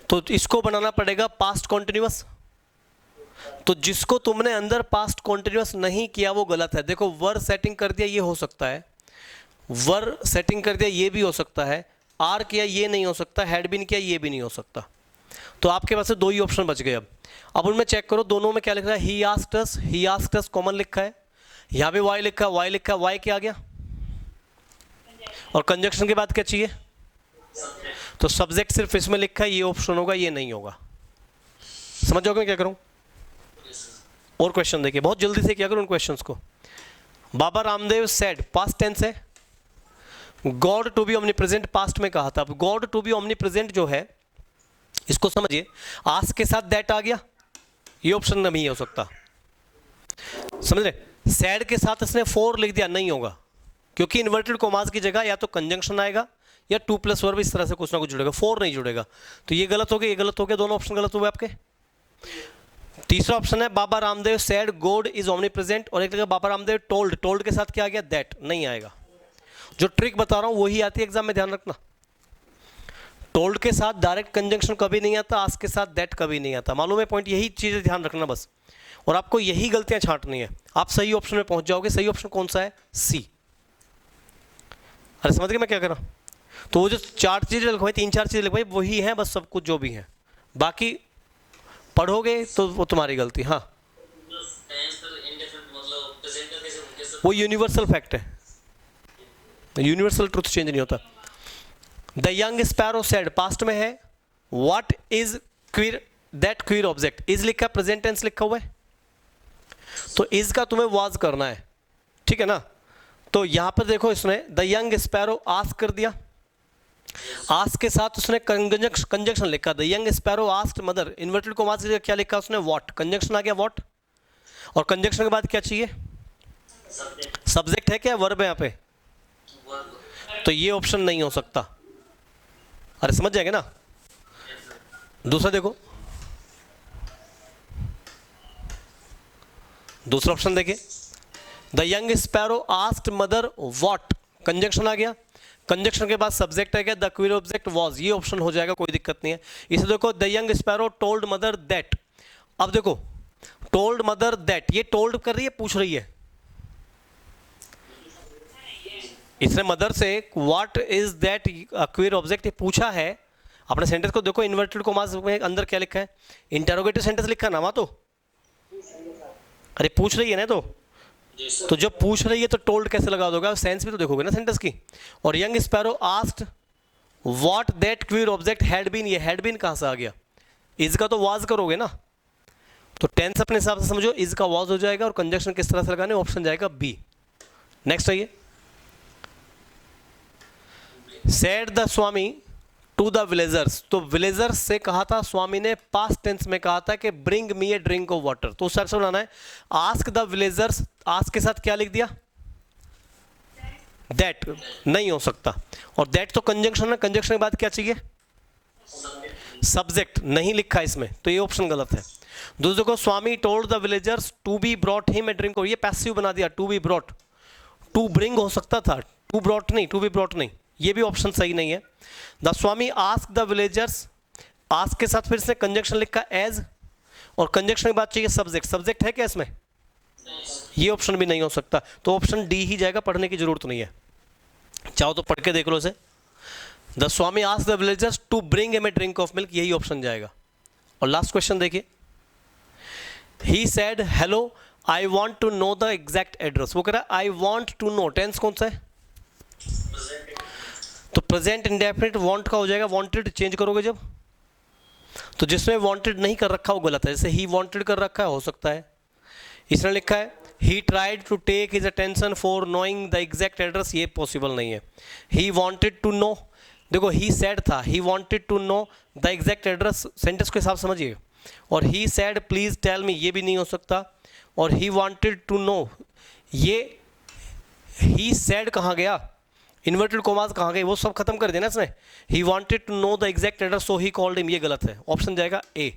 Speaker 1: तो इसको बनाना पड़ेगा पास्ट कॉन्टिन्यूअस। तो जिसको तुमने अंदर पास्ट कॉन्टिन्यूअस नहीं किया वो गलत है। देखो वर सेटिंग कर दिया ये हो सकता है, वर सेटिंग कर दिया ये भी हो सकता है, आर किया ये नहीं हो सकता, हैड बीन किया ये भी नहीं हो सकता। तो आपके पास से 2 ही ऑप्शन बच गए। अब उनमें चेक करो, दोनों में क्या लिख रहा है, ही आस्क्ड अस कॉमन लिखा है, यहाँ भी वाई लिखा है, वाई लिखा है, वाई क्या आ गया, और कंजक्शन के बाद क्या चाहिए, तो सब्जेक्ट सिर्फ इसमें लिखा है, ये ऑप्शन होगा, ये नहीं होगा। समझ जाओगे मैं क्या करूं? और क्वेश्चन देखिए, बहुत जल्दी से क्या करूं उन क्वेश्चंस को। Baba Ramdev said, past tense है, God to be omnipresent past में कहा था। अब गॉड टू बी ओमनीप्रेजेंट जो है, इसको समझिए, आस्क के साथ दैट आ गया, ये ऑप्शन नहीं हो सकता, समझ रहे। सैड के साथ इसने फॉर लिख दिया, नहीं होगा, क्योंकि इन्वर्टेड कॉमास की जगह या तो कंजंक्शन आएगा या 2+ वर्ब, इस तरह से कुछ ना कुछ जुड़ेगा, फॉर नहीं जुड़ेगा। तो ये गलत हो गया, ये गलत हो गया, दोनों ऑप्शन गलत हुए आपके। तीसरा ऑप्शन है Baba Ramdev said God is omnipresent, और एक जगह बाबा रामदेव टोल्ड, टोल्ड के साथ क्या आ गया, दैट, नहीं आएगा। जो ट्रिक बता रहा हूं वही आती है एग्जाम में, ध्यान रखना। टोल्ड के साथ डायरेक्ट कंजंक्शन कभी नहीं आता, आस्क के साथ दैट कभी नहीं आता, मालूम है पॉइंट, यही चीजें ध्यान रखना बस, और आपको यही गलतियां छांटनी है, आप सही ऑप्शन में पहुंच जाओगे। सही ऑप्शन कौन सा है, सी। अरे समझ गए मैं क्या कर रहा हूं? तो वो जो 4 चीजें लिखवाई, 3-4 चीजें लिखवाई, वही है बस, सब कुछ जो भी है, बाकी पढ़ोगे तो वो तुम्हारी गलती। हाँ, वो यूनिवर्सल फैक्ट है, यूनिवर्सल ट्रुथ चेंज नहीं होता। The young sparrow said, past में है, what is queer that queer object, is लिखा, प्रेजेंट टेंस लिखा हुआ है, तो इज का तुम्हें वाज करना है, ठीक है ना। तो यहां पर देखो, इसने द यंग स्पैरो आस्क कर दिया, आस्क के साथ उसने कंजंक्शन लिखा, the young sparrow asked mother, inverted commas से क्या लिखा उसने, व्हाट, कंजंक्शन आ गया व्हाट, और कंजंक्शन के बाद क्या चाहिए, सब्जेक्ट है क्या, वर्ब है यहाँ पे, तो ये ऑप्शन नहीं हो सकता। अरे समझ जाएंगे ना। दूसरा देखो, दूसरा ऑप्शन देखिए, the young sparrow asked mother what, conjunction आ गया, कंजंक्शन के बाद सब्जेक्ट है क्या, द क्वीर ऑब्जेक्ट वाज, ये ऑप्शन हो जाएगा, कोई दिक्कत नहीं है। इसे देखो, the young sparrow told mother that, अब देखो टोल्ड मदर दैट, ये टोल्ड कर रही है, पूछ रही है, इसने मदर से what is that queer object ये पूछा है। अपने सेंटेंस को देखो, इन्वर्टेड कोमास में अंदर क्या लिखा है, इंटरोगेटिव सेंटेंस लिखा है ना वहाँ तो। अरे पूछ रही है ना तो जब पूछ रही है तो टोल्ड कैसे लगा दोगे, सेंस भी तो देखोगे ना सेंटेंस की। और young sparrow asked what that queer object had been, ये हैड बीन कहाँ से आ गया, इज का तो वाज करोगे ना, तो टेंस अपने हिसाब से समझो, इज का वाज हो जाएगा और कंजक्शन किस तरह से लगाने, ऑप्शन जाएगा बी। नेक्स्ट आइए, said the swami to the villagers, तो विलेजर्स से कहा था स्वामी ने, पास्ट टेंस में कहा था कि bring me A drink of water, तो उस तरह से बनाना है। आस्क द विलेजर्स, आस्क के साथ क्या लिख दिया, दैट नहीं हो सकता, और दैट तो कंजंक्शन है, कंजंक्शन के बाद क्या चाहिए, सब्जेक्ट नहीं लिखा इसमें, तो ये ऑप्शन गलत है। दूसरे को Swami told the villagers to be brought him a drink, और ये पैसिव बना दिया, to be brought, to bring हो सकता था, टू ब्रॉट नहीं, टू बी ब्रॉट नहीं, ये भी ऑप्शन सही नहीं है। The Swami ask the villagers, ask के साथ फिर से कंजंक्शन लिखा एज, और कंजंक्शन के बाद चाहिए सब्जेक्ट, सब्जेक्ट है क्या इसमें, ये ऑप्शन भी नहीं हो सकता, तो ऑप्शन डी ही जाएगा, पढ़ने की जरूरत नहीं है, चाहो तो पढ़ के देख लो इसे। The Swami ask the villagers to bring him a drink of milk, यही ऑप्शन जाएगा। और लास्ट क्वेश्चन देखिए, he said hello I want to know the exact address, वो कह रहा है I want to know, tense कौन सा है, तो प्रेजेंट इंडेफिनिट वांट का हो जाएगा, वांटेड चेंज करोगे जब, तो जिसमें वांटेड नहीं कर रखा वो गलत है, जैसे ही वांटेड कर रखा है हो सकता है। इसने लिखा है he tried to take his attention for knowing the exact address, ये पॉसिबल नहीं है। ही वांटेड टू नो, देखो ही सैड था, he wanted to know the exact address, sentence के हिसाब समझिए, और he said please tell me, ये भी नहीं हो सकता। और ही वांटेड टू नो, ये ही सैड कहाँ गया, इन्वर्टेड कोमास कहाँ गए, वो सब खत्म कर देना इसने। He wanted to know the exact address so he called him, ये गलत है, ऑप्शन जाएगा A.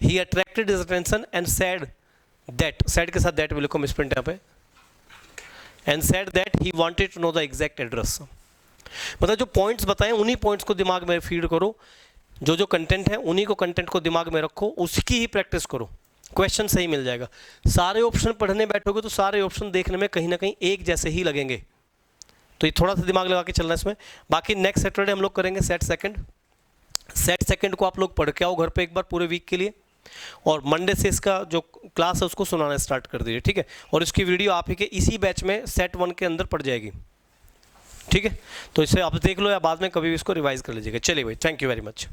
Speaker 1: He attracted his attention and said that, said के साथ दैट भी लिखो, मिसप्रिंट यहाँ पे, and said that he wanted to know the exact address. मतलब जो पॉइंट्स बताएं उन्हीं पॉइंट्स को दिमाग में फीड करो, जो जो कंटेंट है उन्हीं को कंटेंट को दिमाग में रखो, उसकी ही प्रैक्टिस करो, क्वेश्चन सही मिल जाएगा। सारे ऑप्शन पढ़ने बैठोगे तो सारे ऑप्शन देखने में कहीं ना कहीं एक जैसे ही लगेंगे, तो ये थोड़ा सा दिमाग लगा के चलना है इसमें। बाकी नेक्स्ट सैटरडे हम लोग करेंगे सेट सेकंड, सेट सेकंड को आप लोग पढ़ के आओ घर पे एक बार पूरे वीक के लिए, और मंडे से इसका जो क्लास है उसको सुनाना स्टार्ट कर दीजिए, ठीक है। और इसकी वीडियो आप ही के इसी बैच में सेट 1 के अंदर पड़ जाएगी, ठीक है। तो इसे आप देख लो या बाद में कभी भी इसको रिवाइज कर लीजिएगा। चलिए भाई, थैंक यू वेरी मच।